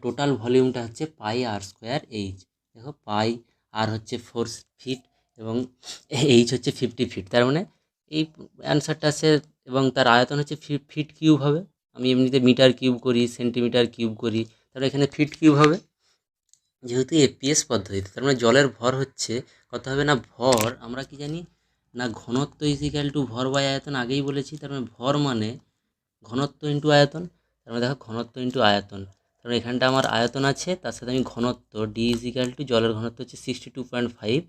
টোটাল ভলিউমটা হচ্ছে পাই আর স্কোয়ার এইচ। দেখো পাই আর হচ্ছে 4 ফিট এবং এইচ হচ্ছে 50 ফিট। তার মানে এই অ্যান্সারটা আছে, এবং তার আয়তন হচ্ছে ফিট কিউব হবে। আমি এমনিতে মিটার কিউব করি, সেন্টিমিটার কিউব করি, তাহলে এখানে ফিট কিউব হবে যেহেতু এপিএস পদ্ধতিতে। তার মানে জলের ভর হচ্ছে কত হবে না, ভর আমরা কি জানি না, ঘনত্ব ইজিক্যাল টু ভর বাই আয়তন, আগেই বলেছি। তার মানে ভর মানে ঘনত্ব ইন্টু আয়তন। তার মানে দেখো ঘনত্ব ইন্টু আয়তন, তার মানে এখানটা আমার আয়তন আছে, তার সাথে আমি ঘনত্ব ডি ইজিক্যাল টু জলের ঘনত্ব হচ্ছে 62.5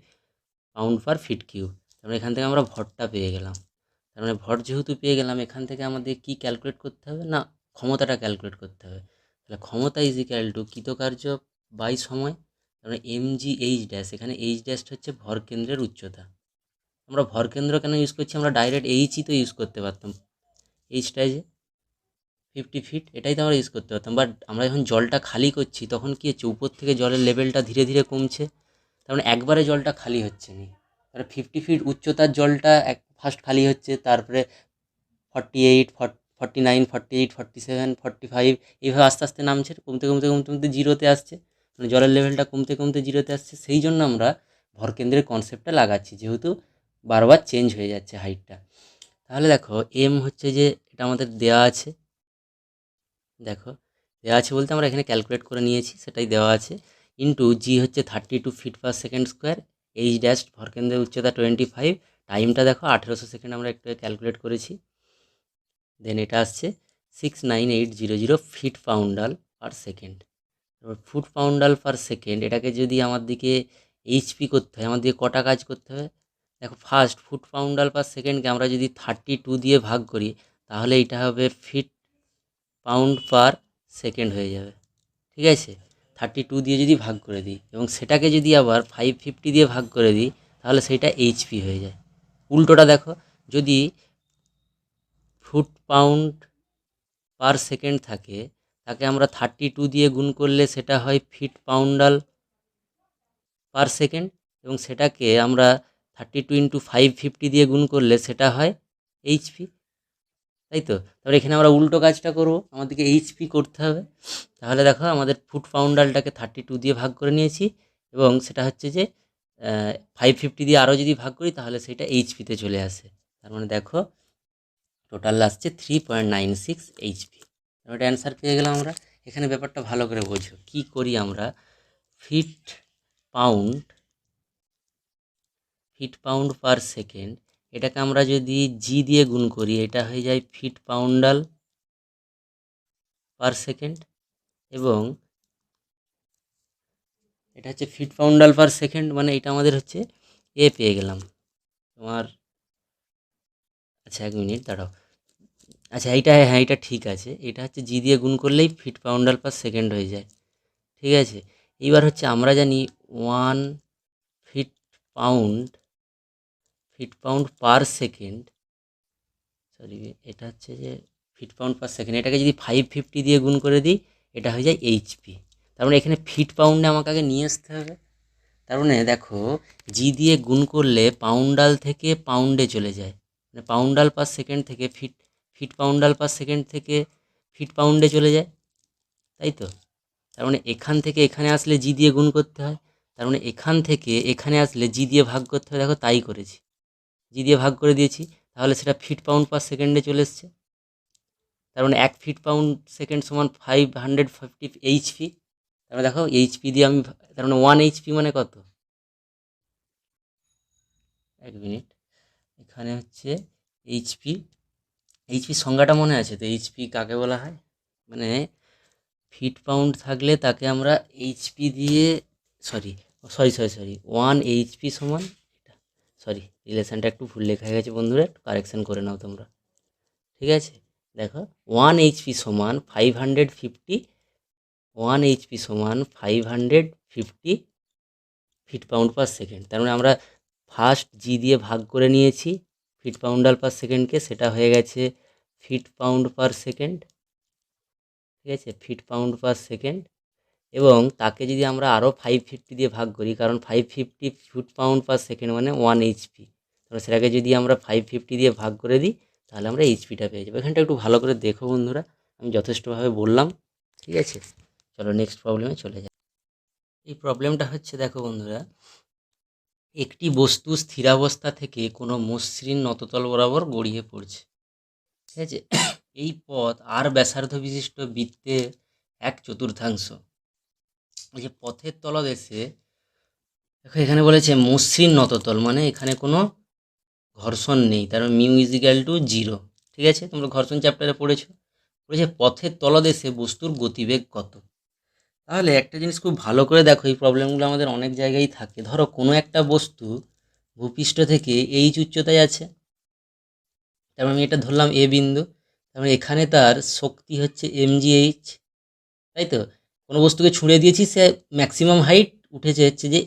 পাউন্ড পার ফিট কিউব। তার মানে এখান থেকে আমরা ভরটা পেয়ে গেলাম। তার মানে ভর যেহেতু পেয়ে গেলাম, এখান থেকে আমাদের কি ক্যালকুলেট করতে হবে না, ক্ষমতাটা ক্যালকুলেট করতে হবে। তাহলে ক্ষমতা ইজিক্যাল টু কৃতকার্য বাই সময়। তার মানে এমজি এইচ ড্যাশ, এখানে এইচ ড্যাশটা হচ্ছে ভরকেন্দ্রের উচ্চতা। আমরা ভরকেন্দ্র কেন ইউজ করছি, আমরা ডাইরেক্ট এইচই তো ইউজ করতে পারতাম, এইচটাই যে 50 ফিট, এটাই তো আমরা ইউজ করতে পারতাম। বাট আমরা যখন জলটা খালি করছি তখন কী হচ্ছে, উপর থেকে জলের লেভেলটা ধীরে ধীরে কমছে। তার মানে একবারে জলটা খালি হচ্ছে না। তারপরে 50 ফিট উচ্চতার জলটা ফার্স্ট খালি হচ্ছে, তারপরে 48, 49, 48, 47, 45, এইভাবে আস্তে আস্তে নামছে, কমতে কমতে কমতে কমতে জিরোতে আসছে, মানে জলের লেভেলটা কমতে কমতে জিরোতে আসছে। সেই জন্য আমরা ভরকেন্দ্রের কনসেপ্টটা লাগাচ্ছি, যেহেতু বারবার চেঞ্জ হয়ে যাচ্ছে হাইটটা। তাহলে দেখো এম হচ্ছে যে, এটা আমাদের দেওয়া আছে, দেখো দেওয়া আছে বলতে আমরা এখানে ক্যালকুলেট করে নিয়েছি, সেটাই দেওয়া আছে, ইন্টু জি হচ্ছে 32 feet per second square, H dash ভরকেন্দ্রের উচ্চতা 25, টাইমটা দেখো 1800 সেকেন্ড আমরা একটু ক্যালকুলেট করেছি। দেন এটা আসছে 69800 ফিট পাউন্ডাল পার সেকেন্ড। এবার ফুট পাউন্ডাল পার সেকেন্ড, এটাকে যদি আমার দিকে এইচপি করতে হয়, আমার দিকে কটা কাজ করতে হবে। দেখো ফার্স্ট ফুট পাউন্ডাল পার সেকেন্ডকে আমরা যদি 32 দিয়ে ভাগ করি, তাহলে এটা হবে ফিট পাউন্ড পার সেকেন্ড হয়ে যাবে। ঠিক আছে, 32 দিয়ে যদি ভাগ করে দিই, এবং সেটাকে যদি আবার 550 দিয়ে ভাগ করে দিই, তাহলে সেটা এইচপি হয়ে যায়। উল্টোটা দেখো, যদি ফুট পাউন্ড পার সেকেন্ড থাকে, তাকে আমরা 32 দিয়ে গুণ করলে সেটা হয় ফিট পাউন্ডাল পার সেকেন্ড, এবং সেটাকে আমরা 32 ইন্টু 550 দিয়ে গুণ করলে সেটা হয় এইচপি, তাই তো। তারপরে এখানে আমরা উল্টো কাজটা করব, আমাদেরকে এইচপি করতে হবে। তাহলে দেখো আমাদের ফুট পাউন্ডালটাকে 32 দিয়ে ভাগ করে নিয়েছি, এবং সেটা হচ্ছে যে 550 দিয়ে আরও যদি ভাগ করি তাহলে সেটা এইচপিতে চলে আসে। তার মানে দেখো টোটাল আসছে 3.96 এইচপি। ওটা অ্যান্সার পেয়ে গেলাম আমরা। এখানে ব্যাপারটা ভালো করে বোঝো, কি করি আমরা, ফিট পাউন্ড পার সেকেন্ড, এটাকে আমরা যদি জি দিয়ে গুণ করি, এটা হয়ে যায় ফিট পাউন্ডাল পার সেকেন্ড, এবং এটা হচ্ছে ফিট পাউন্ডাল পার সেকেন্ড, মানে এটা আমাদের হচ্ছে এ পেয়ে গেলাম তোমার। আচ্ছা 1 মিনিট দাঁড়াও, আচ্ছা এইটা, হ্যাঁ এটা ঠিক আছে, এটা হচ্ছে জি দিয়ে গুণ করলেই ফিট পাউন্ডাল পার সেকেন্ড হয়ে যায়। ঠিক আছে, এইবার হচ্ছে আমরা জানি 1 foot pound per second, sorry এটা হচ্ছে যে ফিট পাউন্ড পার সেকেন্ড, এটাকে যদি 550 দিয়ে গুণ করে দিই, এটা হয়ে যায় এইচপি। তার মানে এখানে ফিট পাউন্ডে আমাকে আগে নিয়ে আসতে হবে। তার মানে দেখো জি দিয়ে গুণ করলে পাউন্ডাল থেকে পাউন্ডে চলে যায়, মানে পাউন্ডাল পার সেকেন্ড থেকে ফিট পাউন্ডাল পার সেকেন্ড থেকে ফিট পাউন্ডে চলে যায়, তাই তো। তার মানে এখান থেকে এখানে আসলে জি দিয়ে গুণ করতে হয়, তার মানে এখান থেকে এখানে আসলে জি দিয়ে ভাগ করতে হয়। দেখো তাই করেছি, জি দিয়ে ভাগ করে দিয়েছি, তাহলে সেটা ফিট পাউন্ড পার সেকেন্ডে চলে এসছে। তার মানে 1 ফিট পাউন্ড সেকেন্ড সমান 550 এইচপি। তার মানে দেখো এইচপি দিয়ে আমি, তার মানে 1 এইচপি মানে কত, 1 মিনিট, এখানে হচ্ছে এইচপি। এইচপি সংজ্ঞাটা মনে আছে তো? এইচপি কাকে বলা হয়, মানে ফিট পাউন্ড থাকলে তাকে আমরা এইচপি দিয়ে, sorry sorry sorry sorry 1 HP সমান, সরি রিলেশনটা একটু ভুল লেখা হয়ে গেছে বন্ধুরা, একটু কারেকশান করে নাও তোমরা, ঠিক আছে? দেখো 1 এইচপি সমান 550, 1 এইচপি সমান 550 ফিট পাউন্ড পার সেকেন্ড। তার মানে আমরা ফার্স্ট জি দিয়ে ভাগ করে নিয়েছি ফিট পাউন্ডাল পার সেকেন্ডকে, সেটা হয়ে গেছে ফিট পাউন্ড পার সেকেন্ড, ঠিক আছে? Foot pound per second. এবং তাকে যদি আমরা আরও 550 দিয়ে ভাগ করি, কারণ 550 ফিট পাউন্ড পার সেকেন্ড মানে 1 এইচপি, তাহলে সেটাকে যদি আমরা 550 দিয়ে ভাগ করে দিই তাহলে আমরা এইচপিটা পেয়ে যাবো। এখানটা একটু ভালো করে দেখো বন্ধুরা, আমি যথেষ্টভাবে বললাম, ঠিক আছে? চলো নেক্সট প্রবলেমে চলে যাই। এই প্রবলেমটা হচ্ছে, দেখো বন্ধুরা, একটি বস্তু স্থিরাবস্থা থেকে কোনো মসৃণ নততল বরাবর গড়িয়ে পড়ছে, ঠিক আছে? এই পথ আর ব্যাসার্ধ বিশিষ্ট বৃত্তের 1/4। এই যে পথের তলদেশে দেখো এখানে বলেছে মসৃণ নততল, মানে এখানে কোনো ঘর্ষণ নেই, তার মিউ ইজিক্যাল টু 0, ঠিক আছে? তোমরা ঘর্ষণ চ্যাপ্টারে পড়েছো। বলেছে পথের তলদেশে বস্তুর গতিবেগ কত। তাহলে একটা জিনিস খুব ভালো করে দেখো, এই প্রবলেমগুলো আমাদের অনেক জায়গায় থাকে। ধরো কোনো একটা বস্তু ভূপৃষ্ঠ থেকে এইচ উচ্চতায় আছে, তারপর আমি এটা ধরলাম এ বিন্দু, তারপরে এখানে তার শক্তি হচ্ছে mgh, তাই তো? কোনো বস্তুকে ছুঁড়ে দিয়েছি, সে ম্যাক্সিমাম হাইট উঠেছে হচ্ছে যে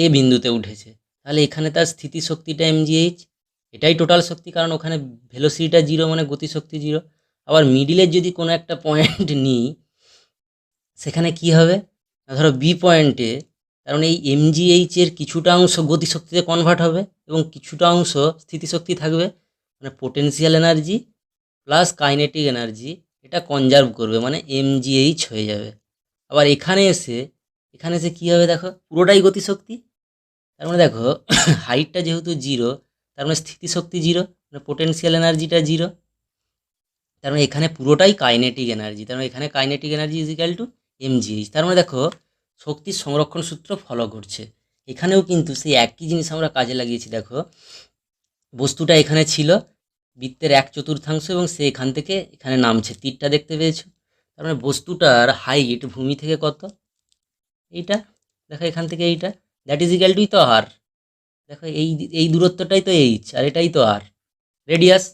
এ বিন্দুতে উঠেছে, তাহলে এখানে তার স্থিতিশক্তিটা mgh, এটাই টোটাল শক্তি, কারণ ওখানে ভেলোসিটিটা 0 মানে গতিশক্তি 0। আবার মিডিলের যদি কোনো একটা পয়েন্ট নিই, সেখানে কি হবে না, ধরো বি পয়েন্টে, কারণ এই mgh এর কিছুটা অংশ গতিশক্তিতে কনভার্ট হবে এবং কিছুটা অংশ স্থিতিশক্তি থাকবে, মানে potential energy plus kinetic energy, এটা কনজার্ভ করবে, মানে mgh হয়ে যাবে। আবার এখানে এসে কী হবে দেখো, পুরোটাই গতিশক্তি, তার মানে দেখো হাইটটা যেহেতু 0, তার মানে স্থিতিশক্তি 0, মানে পোটেনশিয়াল এনার্জিটা 0, তার মানে এখানে পুরোটাই কাইনেটিক এনার্জি, তার মানে এখানে kinetic energy is equal to mgh। তার মানে দেখো শক্তির সংরক্ষণ সূত্র ফলো করছে। এখানেও কিন্তু সেই একই জিনিস আমরা কাজে লাগিয়েছি। দেখো বস্তুটা এখানে ছিল বৃত্তের 1/4 এবং সে এখান থেকে এখানে নামছে, তীরটা দেখতে পেয়েছো? তার মানে বস্তুটার হাইট ভূমি থেকে কত, এইটা দেখো এখান থেকে এইটা, দ্যাট ইজ ইকাল টুই তো আর, দেখো এই দূরত্বটাই তো এইচ, আর এটাই তো আর রেডিয়াস।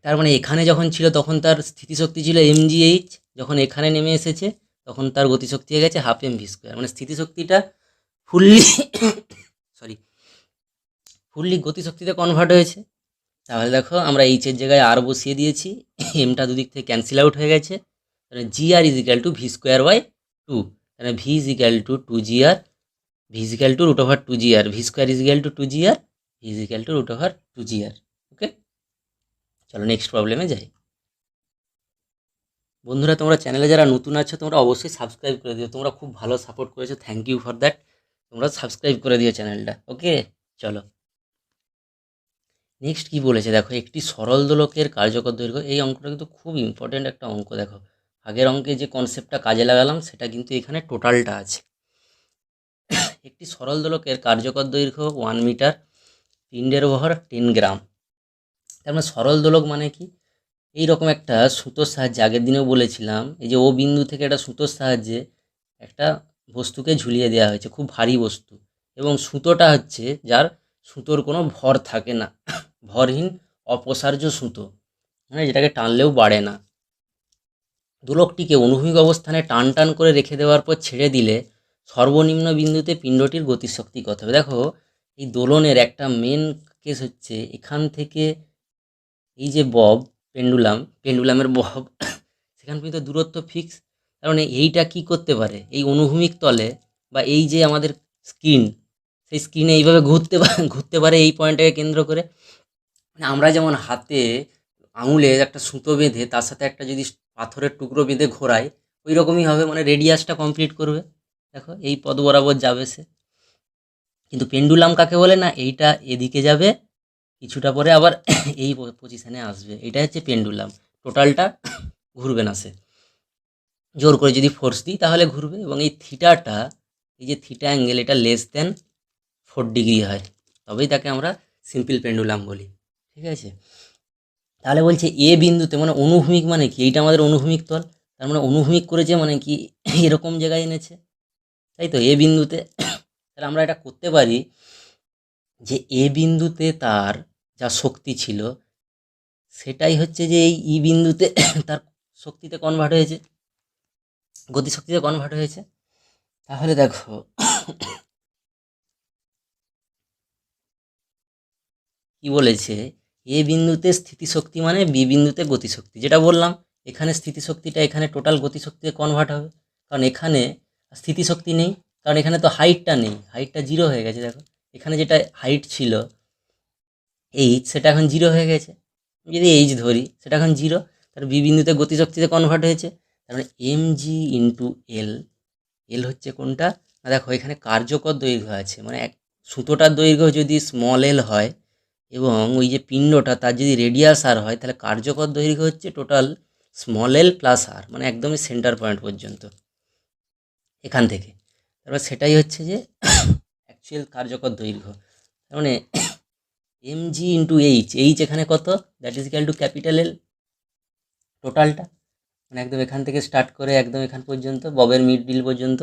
তার মানে এখানে যখন ছিল তখন তার স্থিতিশক্তি ছিল mgh, যখন এখানে নেমে এসেছে তখন তার গতিশক্তি হয়ে গেছে 1/2 mv², মানে স্থিতিশক্তিটা ফুললি সরি ফুললি গতিশক্তিতে কনভার্ট হয়েছে। তাহলে দেখো আমরা এইচের জায়গায় আর বসিয়ে দিয়েছি, এমটা দুদিক থেকে ক্যান্সেল আউট হয়ে গেছে, তাহলে জি আর ইজ ইকাল টু v²/2, তাহলে V is equal two 2gr, V is equal two √2gr, v² is equal two 2gr, V is equal two √2gr। ওকে, চলো নেক্সট প্রবলেমে যাই। বন্ধুরা তোমরা চ্যানেলে যারা নতুন আছো তোমরা অবশ্যই সাবস্ক্রাইব করে দিও, তোমরা খুব ভালো সাপোর্ট করেছো, থ্যাংক ইউ ফর দ্যাট। তোমরা সাবস্ক্রাইব করে দিও চ্যানেলটা। ওকে চলো নেক্সট কি বলেছে দেখো, একটি সরল দোলকের কার্যকর দৈর্ঘ্য, এই অঙ্কটা কিন্তু খুব ইম্পর্টেন্ট একটা অঙ্ক। দেখো আগের অঙ্কে যে কনসেপ্টটা কাজে লাগালাম সেটা কিন্তু এখানে টোটালটা আছে। একটি সরল দোলকের কার্যকর দৈর্ঘ্য 1 মিটার, পিণ্ডের ভর 10 গ্রাম। তার মানে সরল দোলক মানে কি, এইরকম একটা সুতোর সাহায্যে, আগের দিনেও বলেছিলাম, এই যে ও বিন্দু থেকে একটা সুতোর সাহায্যে একটা বস্তুকে ঝুলিয়ে দেওয়া হয়েছে, খুব ভারী বস্তু, এবং সুতোটা হচ্ছে যার সুতোর কোনো ভর থাকে না, ভরহীন অপসার্য সুতো, মানে যেটাকে টানলেও বাড়ে না। দোলকটিকে অনুভূমিক অবস্থানে টান টান করে রেখে দেওয়ার পর ছেড়ে দিলে সর্বনিম্ন বিন্দুতে পিণ্ডটির গতিশক্তি কত হবে। দেখো এই দোলনের একটা মেন কেস হচ্ছে এখান থেকে এই যে বব পেন্ডুলামের বব সেখান পর্যন্ত দূরত্ব ফিক্স, তার মানে এইটা কি করতে পারে, এই অনুভূমিক তলে বা এই যে আমাদের স্ক্রিন, সেই স্ক্রিনে এইভাবে ঘুরতে পারে এই পয়েন্টটাকে কেন্দ্র করে। মানে আমরা যেমন হাতে আঙুলে একটা সুতো বেঁধে তার সাথে একটা যদি পাথরের টুকরো বেঁধে ঘোরাই, ওই রকমই হবে, মানে রেডিয়াসটা কমপ্লিট করবে। দেখো এই পথ বরাবর যাবে সে, কিন্তু পেন্ডুলাম কাকে বলে না, এইটা এদিকে যাবে কিছুটা পরে আবার এই পজিশানে আসবে, এটা হচ্ছে পেন্ডুলাম। টোটালটা ঘুরবে না সে, জোর করে যদি ফোর্স দিই তাহলে ঘুরবে। এবং এই থিটাটা, এই যে থিটা অ্যাঙ্গেল, এটা লেস দেন 4 ডিগ্রি হয়, তবেই তাকে আমরা সিম্পল পেন্ডুলাম বলি। ঠিক আছে। তাহলে বলছে এ বিন্দুতে, মানে অনুভূমিক মানে কি, এইটা আমাদের অনুভূমিক তল, তার মানে অনুভূমিক করেছে মানে কি এরকম জায়গায় এনেছে, তাই তো, এ বিন্দুতে। তাহলে আমরা এটা করতে পারি যে এ বিন্দুতে তার যা শক্তি ছিল সেটাই হচ্ছে যে এই ই বিন্দুতে তার শক্তিতে কনভার্ট হয়েছে, গতিশক্তিতে কনভার্ট হয়েছে। তাহলে দেখো কি বলেছে, এ বিন্দুতে স্থিতিশক্তি মানে বি বিন্দুতে গতিশক্তি, যেটা বললাম এখানে স্থিতিশক্তিটা এখানে টোটাল গতিশক্তিতে কনভার্ট হবে, কারণ এখানে স্থিতিশক্তি নেই, কারণ এখানে তো হাইটটা নেই, হাইটটা জিরো হয়ে গেছে। দেখো এখানে যেটা হাইট ছিল এইচ, সেটা এখন জিরো হয়ে গেছে, যদি এইচ ধরি সেটা এখন জিরো, তার বি বিন্দুতে গতিশক্তিতে কনভার্ট হয়েছে। তারপরে এম জি ইন্টু এল, এল হচ্ছে কোনটা না, দেখো এখানে কার্যকর দৈর্ঘ্য আছে, মানে এক সুতোটার দৈর্ঘ্য যদি স্মল এল হয় এবং ওই যে পিণ্ডটা তার যদি রেডিয়াস আর হয়, তাহলে কার্যকর দৈর্ঘ্য হচ্ছে টোটাল স্মল এল প্লাস আর, মানে একদমই সেন্টার পয়েন্ট পর্যন্ত এখান থেকে। তারপর সেটাই হচ্ছে যে অ্যাকচুয়াল কার্যকর দৈর্ঘ্য। তার মানে M G into H, H এখানে কত, that is equal to capital L টোটালটা, মানে একদম এখান থেকে স্টার্ট করে একদম এখান পর্যন্ত, ববের মিডল পর্যন্ত।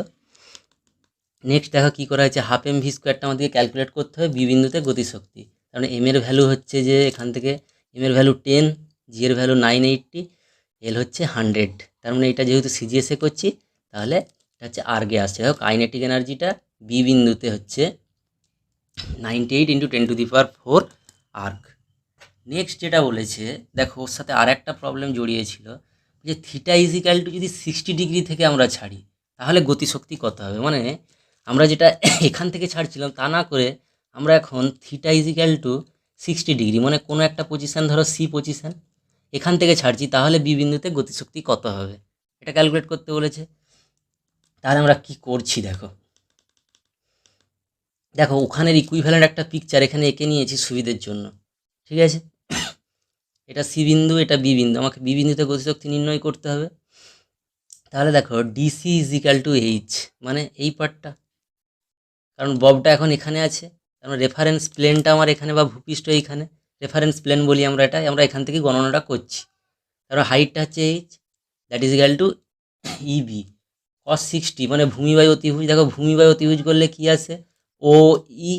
নেক্সট দেখো কী করা হয়েছে, হাফ এম ভি স্কোয়ারটা আমাদেরকে ক্যালকুলেট করতে হবে বি বিন্দুতে গতিশক্তি। কারণ এম এর ভ্যালু হচ্ছে যে এখান থেকে এম এর ভ্যালু 10, জি এর ভ্যালু 980, এল হচ্ছে 100। তার মানে এটা যেহেতু সিজিএসএ করছি তাহলে এটা হচ্ছে আর্গে আসছে। দেখো কাইনেটিক এনার্জিটা বি বিন্দুতে হচ্ছে 98 ইন্টু 10⁴ আর্গ। নেক্সট যেটা বলেছে, দেখো ওর সাথে আর একটা প্রবলেম জড়িয়েছিল, যে থিটা ইজিক্যাল টু যদি 60 ডিগ্রি থেকে আমরা ছাড়ি তাহলে গতিশক্তি কত হবে, মানে আমরা যেটা এখান থেকে ছাড়ছিলাম তা না করে আমরা এখন থিটা ইজিক্যাল টু 60 ডিগ্রি, মানে কোনো একটা পজিশান, ধরো সি পজিশান, এখান থেকে ছাড়ছি, তাহলে বি বিন্দুতে গতিশক্তি কত হবে এটা ক্যালকুলেট করতে বলেছে। তাহলে আমরা কি করছি, দেখো দেখো ওখানের ইকুইভ্যালেন্ট একটা পিকচার এখানে এঁকে নিয়েছি সুবিধের জন্য, ঠিক আছে। এটা সি বিন্দু, এটা বি বিন্দু, আমাকে বি বিন্দুতে গতিশক্তি নির্ণয় করতে হবে। তাহলে দেখো DC is equal two H, মানে এই পার্টটা, কারণ ববটা এখন এখানে আছে, কারণ রেফারেন্স প্লেনটা আমার এখানে, বা ভূপৃষ্ঠ এইখানে, রেফারেন্স প্লেন বলি আমরা এটা, আমরা এখান থেকে গণনাটা করছি। তারপর হাইটটা হচ্ছে H, that is equal to EB cos 60, মানে ভূমি বাই অতিভুজ। দেখো ভূমি বাই অতিভুজ করলে কি আসে, ও ই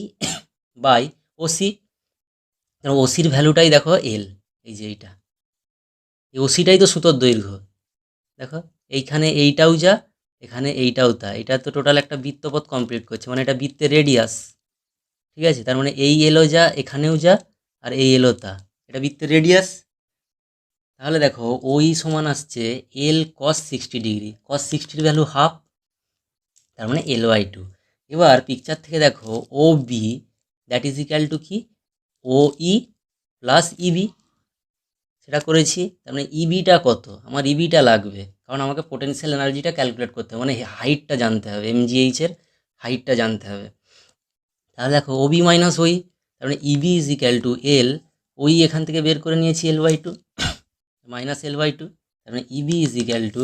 বাই ওসি, ওসির ভ্যালুটাই দেখো এল, এই যে এইটা, এই ওসিটাই তো সুতোর দৈর্ঘ্য। দেখো এইখানে এইটাও যা, এখানে এইটাও তা, এটা তো টোটাল একটা বৃত্তপথ কমপ্লিট করছে, মানে এটা বৃত্তের রেডিয়াস, ঠিক আছে। তার মানে এই এলো যা, এখানেও যা, আর এই এলো তা, এটা বৃত্তের রেডিয়াস। তাহলে দেখো ওই সমান আসছে এল কস 60 ডিগ্রি, কস 60-র ভ্যালু হাফ, তার মানে এল বাই টু। এবার পিকচার থেকে দেখো O B that is equal to কি, ও ই প্লাস ইবি, সেটা করেছি। তার মানে ইবিটা কত, আমার ইবিটা লাগবে, কারণ আমাকে পোটেনশিয়াল এনার্জিটা ক্যালকুলেট করতে হবে, মানে হাইটটা জানতে হবে, এমজিএইচের হাইটটা জানতে হবে। তাহলে দেখো ওবি মাইনাস ওই, তার মানে EB is equal to L, ওই এখান থেকে বের করে নিয়েছি L by two, minus L by two, তার মানে EB is equal to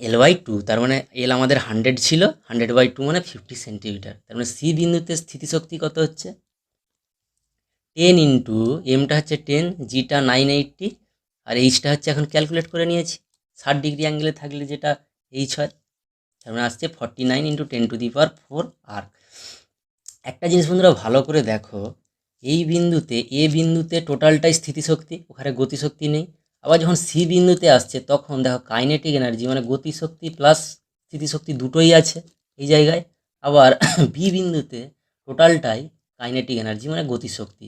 L by two. তার মানে এল আমাদের 100 ছিল, 100/2 মানে 50 সেন্টিমিটার। তার মানে সি বিন্দুতে স্থিতিশক্তি কত হচ্ছে 10 ইন্টু এমটা হচ্ছে 10, জিটা 980, আর এইচটা হচ্ছে এখন ক্যালকুলেট করে নিয়েছি 60 ডিগ্রি অ্যাঙ্গেলে থাকলে যেটা এইচ হয়, তার মানে আসছে 49 ইন্টু 10⁴ আর। একটা জিনিস বন্ধুরা ভালো করে দেখো, এই বিন্দুতে এ বিন্দুতে টোটালটাই স্থিতিশক্তি, ওখানে গতিশক্তি নেই। আবার যখন সি বিন্দুতে আসছে তখন দেখো কাইনেটিক এনার্জি, মানে গতিশক্তি প্লাস স্থিতিশক্তি দুটোই আছে এই জায়গায়। আবার বি বিন্দুতে টোটালটাই কাইনেটিক এনার্জি, মানে গতিশক্তি।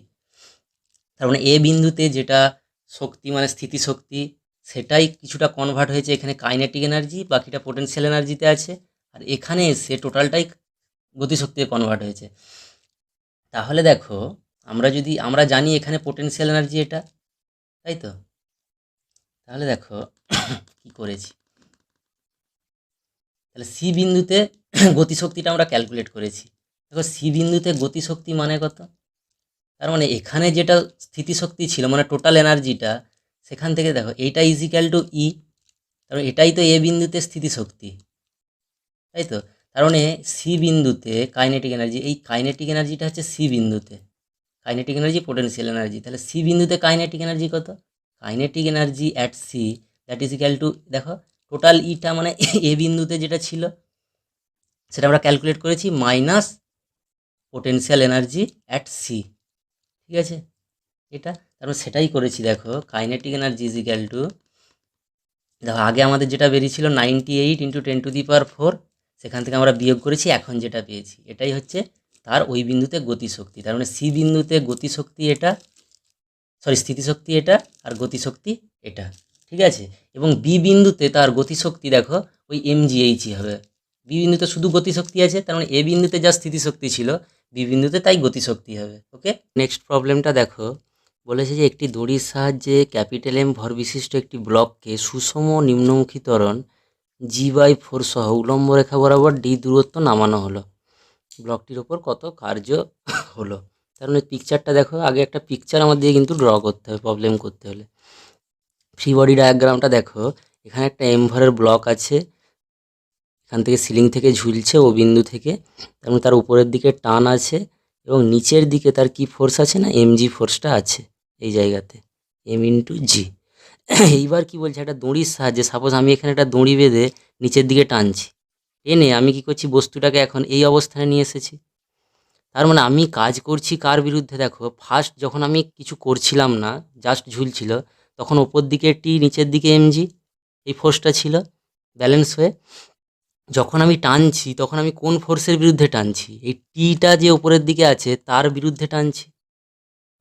তার মানে এ বিন্দুতে যেটা শক্তি মানে স্থিতিশক্তি, সেটাই কিছুটা কনভার্ট হয়েছে এখানে কাইনেটিক এনার্জি, বাকিটা পোটেনশিয়াল এনার্জিতে আছে, আর এখানে এসে টোটালটাই গতিশক্তিতে কনভার্ট হয়েছে। তাহলে দেখো আমরা জানি এখানে পোটেনশিয়াল এনার্জি এটা, তাই তো। তাহলে দেখো কি করেছি, তাহলে সি বিন্দুতে গতিশক্তিটা আমরা ক্যালকুলেট করেছি। দেখো সি বিন্দুতে গতিশক্তি মানে কত, তার মানে এখানে যেটা স্থিতিশক্তি ছিল মানে টোটাল এনার্জিটা, সেখান থেকে দেখো এইটা ইজিক্যাল টু ই, তার মানে এটাই তো এ বিন্দুতে স্থিতিশক্তি, তাই তো। তার মানে সি বিন্দুতে কাইনেটিক এনার্জি, এই কাইনেটিক এনার্জিটা হচ্ছে সি বিন্দুতে, কাইনেটিক এনার্জি, পোটেনশিয়াল এনার্জি। তাহলে সি বিন্দুতে কাইনেটিক এনার্জি কত? Kinetic energy at C that is equal to, দেখো টোটাল ইটা মানে এ বিন্দুতে যেটা ছিল সেটা আমরা ক্যালকুলেট করেছি, minus potential energy at C. ঠিক আছে, এটা তারপর সেটাই করেছি। দেখো kinetic energy is equal to, দেখো আগে আমাদের যেটা বেরিয়েছিল 98 ইন্টু 10⁴, সেখান থেকে আমরা বিয়োগ করেছি, এখন যেটা পেয়েছি এটাই হচ্ছে তার ওই বিন্দুতে গতিশক্তি। তার মানে সি বিন্দুতে গতিশক্তি এটা, সরি স্থিতিশক্তি এটা, আর গতিশক্তি এটা। ঠিক আছে, এবং বি বিন্দুতে তার গতিশক্তি দেখো ওই এমজিএইচই হবে। বি বিন্দুতে শুধু গতিশক্তি আছে, তার মানে এ বিন্দুতে যা স্থিতিশক্তি ছিল বি বিন্দুতে তাই গতিশক্তি হবে। ওকে, নেক্সট প্রবলেমটা দেখো, বলেছে যে একটি দড়ির সাহায্যে ক্যাপিটাল এম ভর বিশিষ্ট একটি ব্লককে সুষম নিম্নমুখী ত্বরণ G/4 সহ উলম্ব রেখা বরাবর ডি দূরত্ব নামানো হলো। ব্লকটির ওপর কত কার্য হলো? তার মানে পিকচারটা দেখো, আগে একটা পিকচার আমাদের কিন্তু ড্র করতে হবে প্রবলেম করতে হলে। ফ্রি বডি ডায়াগ্রামটা দেখো, এখানে একটা এম ভরের ব্লক আছে, এখান থেকে সিলিং থেকে ঝুলছে ও বিন্দু থেকে, তার মানে তার উপরের দিকে টান আছে এবং নিচের দিকে তার কি ফোর্স আছে না এমজি ফোর্সটা আছে এই জায়গাতে, এম ইন্টু জি। এইবার কি বলছে, একটা দড়ির সাহায্যে, সাপোজ আমি এখানে একটা দড়ি বেঁধে নিচের দিকে টানছি, এনে আমি কি করছি, বস্তুটাকে এখন এই অবস্থানে নিয়ে এসেছি। তার মানে আমি কাজ করছি কার বিরুদ্ধে? দেখো ফার্স্ট যখন আমি কিছু করছিলাম না, জাস্ট ঝুলছিল, তখন ওপর দিকে টি, নিচের দিকে এমজি, এই ফোর্সটা ছিল ব্যালেন্স হয়ে। যখন আমি টানছি তখন আমি কোন ফোর্সের বিরুদ্ধে টানছি? এই টিটা যে ওপরের দিকে আছে তার বিরুদ্ধে টানছি।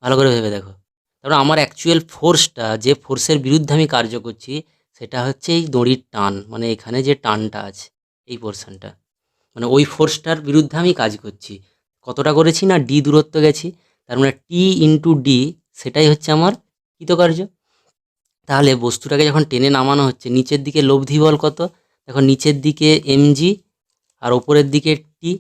ভালো করে ভেবে দেখো, তারপরে আমার অ্যাকচুয়াল ফোর্সটা, যে ফোর্সের বিরুদ্ধে আমি কার্য করছি, সেটা হচ্ছে এই দড়ির টান, মানে এখানে যে টানটা আছে এই পোর্শনটা, মানে ওই ফোর্সটার বিরুদ্ধে আমি কাজ করছি। কতটা করেছি না, ডি দূরত্ব গেছি, তার মানে টি ইন্টু ডি, সেটাই হচ্ছে আমার কৃতকার্য। তাহলে বস্তুটাকে যখন টেনে নামানো হচ্ছে, নিচের দিকে লব্ধি বল কত? দেখো নিচের দিকে এমজি আর ওপরের দিকে টি,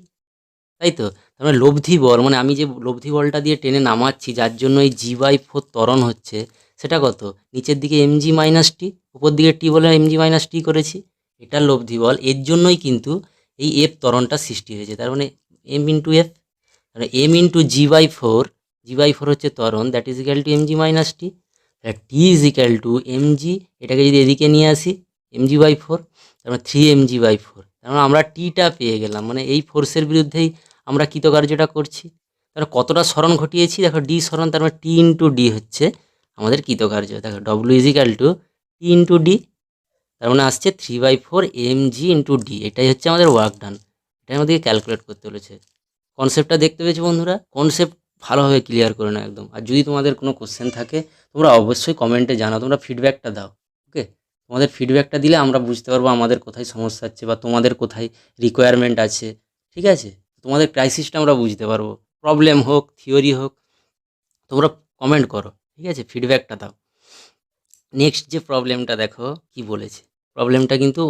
তাই তো। তার মানে লব্ধি বল, মানে আমি যে লব্ধি বলটা দিয়ে টেনে নামাচ্ছি, যার জন্য এই G/4 ত্বরণ হচ্ছে, সেটা কত? নিচের দিকে এমজি মাইনাস টি, উপর দিকে টি বলে এমজি মাইনাস টি করেছি, এটা লব্ধি বল। এর জন্যই কিন্তু এই এফ ত্বরণটা সৃষ্টি হয়েছে। তার মানে এম ইন্টু এফ, মানে এম ইন্টু G/4, G/4 হচ্ছে ত্বরণ, that is equal to MG minus T, T is equal to MG, এটাকে যদি এদিকে নিয়ে আসি mg/4, তার মানে 3mg/4। তার মানে আমরা টিটা পেয়ে গেলাম, মানে এই ফোর্সের বিরুদ্ধেই আমরা কৃতকার্যটা করছি। তাহলে কতটা স্মরণ ঘটিয়েছি, দেখো ডি স্মরণ, তার মানে টি ইন্টু ডি হচ্ছে আমাদের কৃতকার্য। দেখো W is equal two T into D, তার মানে আসছে 3/4 mg ইন্টু ডি, এটাই হচ্ছে আমাদের ওয়ার্ক ডান। এটাই আমাদেরকে ক্যালকুলেট করতে বলেছে। কনসেপ্টটা দেখতে পেয়েছো বন্ধুরা? কনসেপ্ট ভালোভাবে ক্লিয়ার করে নাও একদম। আর যদি তোমাদের কোনো কোশ্চেন থাকে তোমরা অবশ্যই কমেন্টে জানাও, তোমরা ফিডব্যাকটা দাও। ওকে, তোমাদের ফিডব্যাকটা দিলে আমরা বুঝতে পারবো আমাদের কোথায় সমস্যা হচ্ছে বা তোমাদের কোথায় রিকোয়ারমেন্ট আছে। ঠিক আছে, তোমাদের ক্রাইসিসটা আমরা বুঝতে পারবো, প্রবলেম হোক থিওরি হোক, তোমরা কমেন্ট করো। ঠিক আছে, ফিডব্যাকটা দাও। নেক্সট যে প্রবলেমটা দেখো কি বলেছে, প্রবলেমটা কিন্তু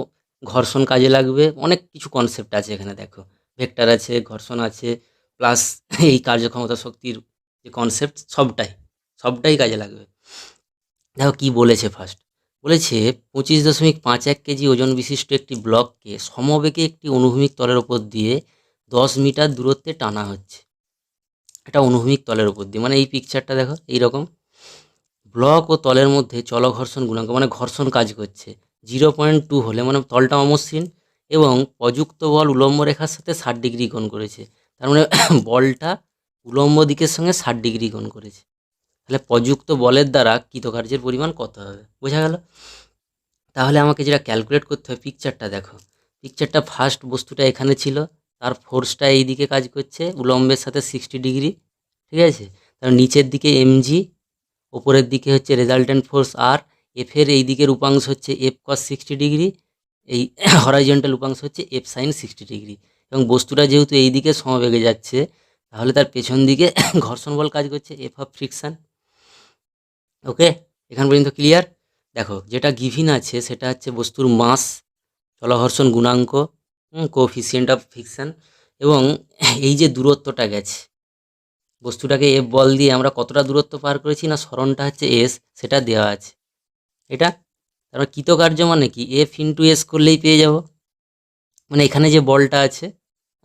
ঘর্ষণ কাজে লাগবে, অনেক কিছু কনসেপ্ট আছে এখানে। দেখো ভেক্টর আছে, ঘর্ষণ আছে, প্লাস এই কার্যক্ষমতা শক্তির যে কনসেপ্ট, সবটাই কাজে লাগবে। দেখো কি বলেছে, ফার্স্ট বলেছে 25.51 কেজি ওজন বিশিষ্ট একটি ব্লককে সমবেগে একটি অনুভূমিক তলের ওপর দিয়ে 10 মিটার দূরত্বে টানা হচ্ছে। এটা অনুভূমিক তলের ওপর দিয়ে, মানে এই পিকচারটা দেখো এইরকম, ব্লক ও তলের মধ্যে চলঘর্ষণ গুণাঙ্ক মানে ঘর্ষণ কাজ করছে 0.2 হলে, মানে তলটা অমসৃণ এবং প্রযুক্ত বল উলম্ব রেখার সাথে 60 ডিগ্রি কোণ করেছে। তার মানে বলটা উলম্ব দিকের সঙ্গে 60 ডিগ্রি কোণ করেছে। তাহলে প্রযুক্ত বলের দ্বারা কৃতকার্যের পরিমাণ কত হবে? বোঝা গেল। তাহলে আমাকে যেটা ক্যালকুলেট করতে হবে, পিকচারটা দেখো, পিকচারটা ফার্স্ট বস্তুটা এখানে ছিল, তার ফোর্সটা এই দিকে কাজ করছে উলম্বের সাথে 60 ডিগ্রি। ঠিক আছে, তার নিচের দিকে এমজি, ওপরের দিকে হচ্ছে রেজাল্টেন্ট ফোর্স আর, এফের এই দিকের উপাংশ হচ্ছে এফ কস 60 ডিগ্রি, এই হরাইজন্টাল উপাংশ হচ্ছে এফ সাইন 60 ডিগ্রি। এবং বস্তুটা যেহেতু এই দিকে সমবেগে যাচ্ছে, তাহলে তার পেছন দিকে ঘর্ষণ বল কাজ করছে এফ অফ ফ্রিকশান। ওকে, এখান পর্যন্ত ক্লিয়ার। দেখো যেটা গিভিন আছে সেটা হচ্ছে বস্তুর মাস, চলঘর্ষণ গুণাঙ্ক, কোফিসিয়েন্ট অফ ফ্রিকশান, এবং এই যে দূরত্বটা গেছে, বস্তুটাকে এফ বল দিয়ে আমরা কতটা দূরত্ব পার করেছি না, সরণটা হচ্ছে এস, সেটা দেওয়া আছে এটা। তারপর কৃতকার্য মানে কি, এফ ইন্টু এস করলেই পেয়ে যাব। মানে এখানে যে বলটা আছে,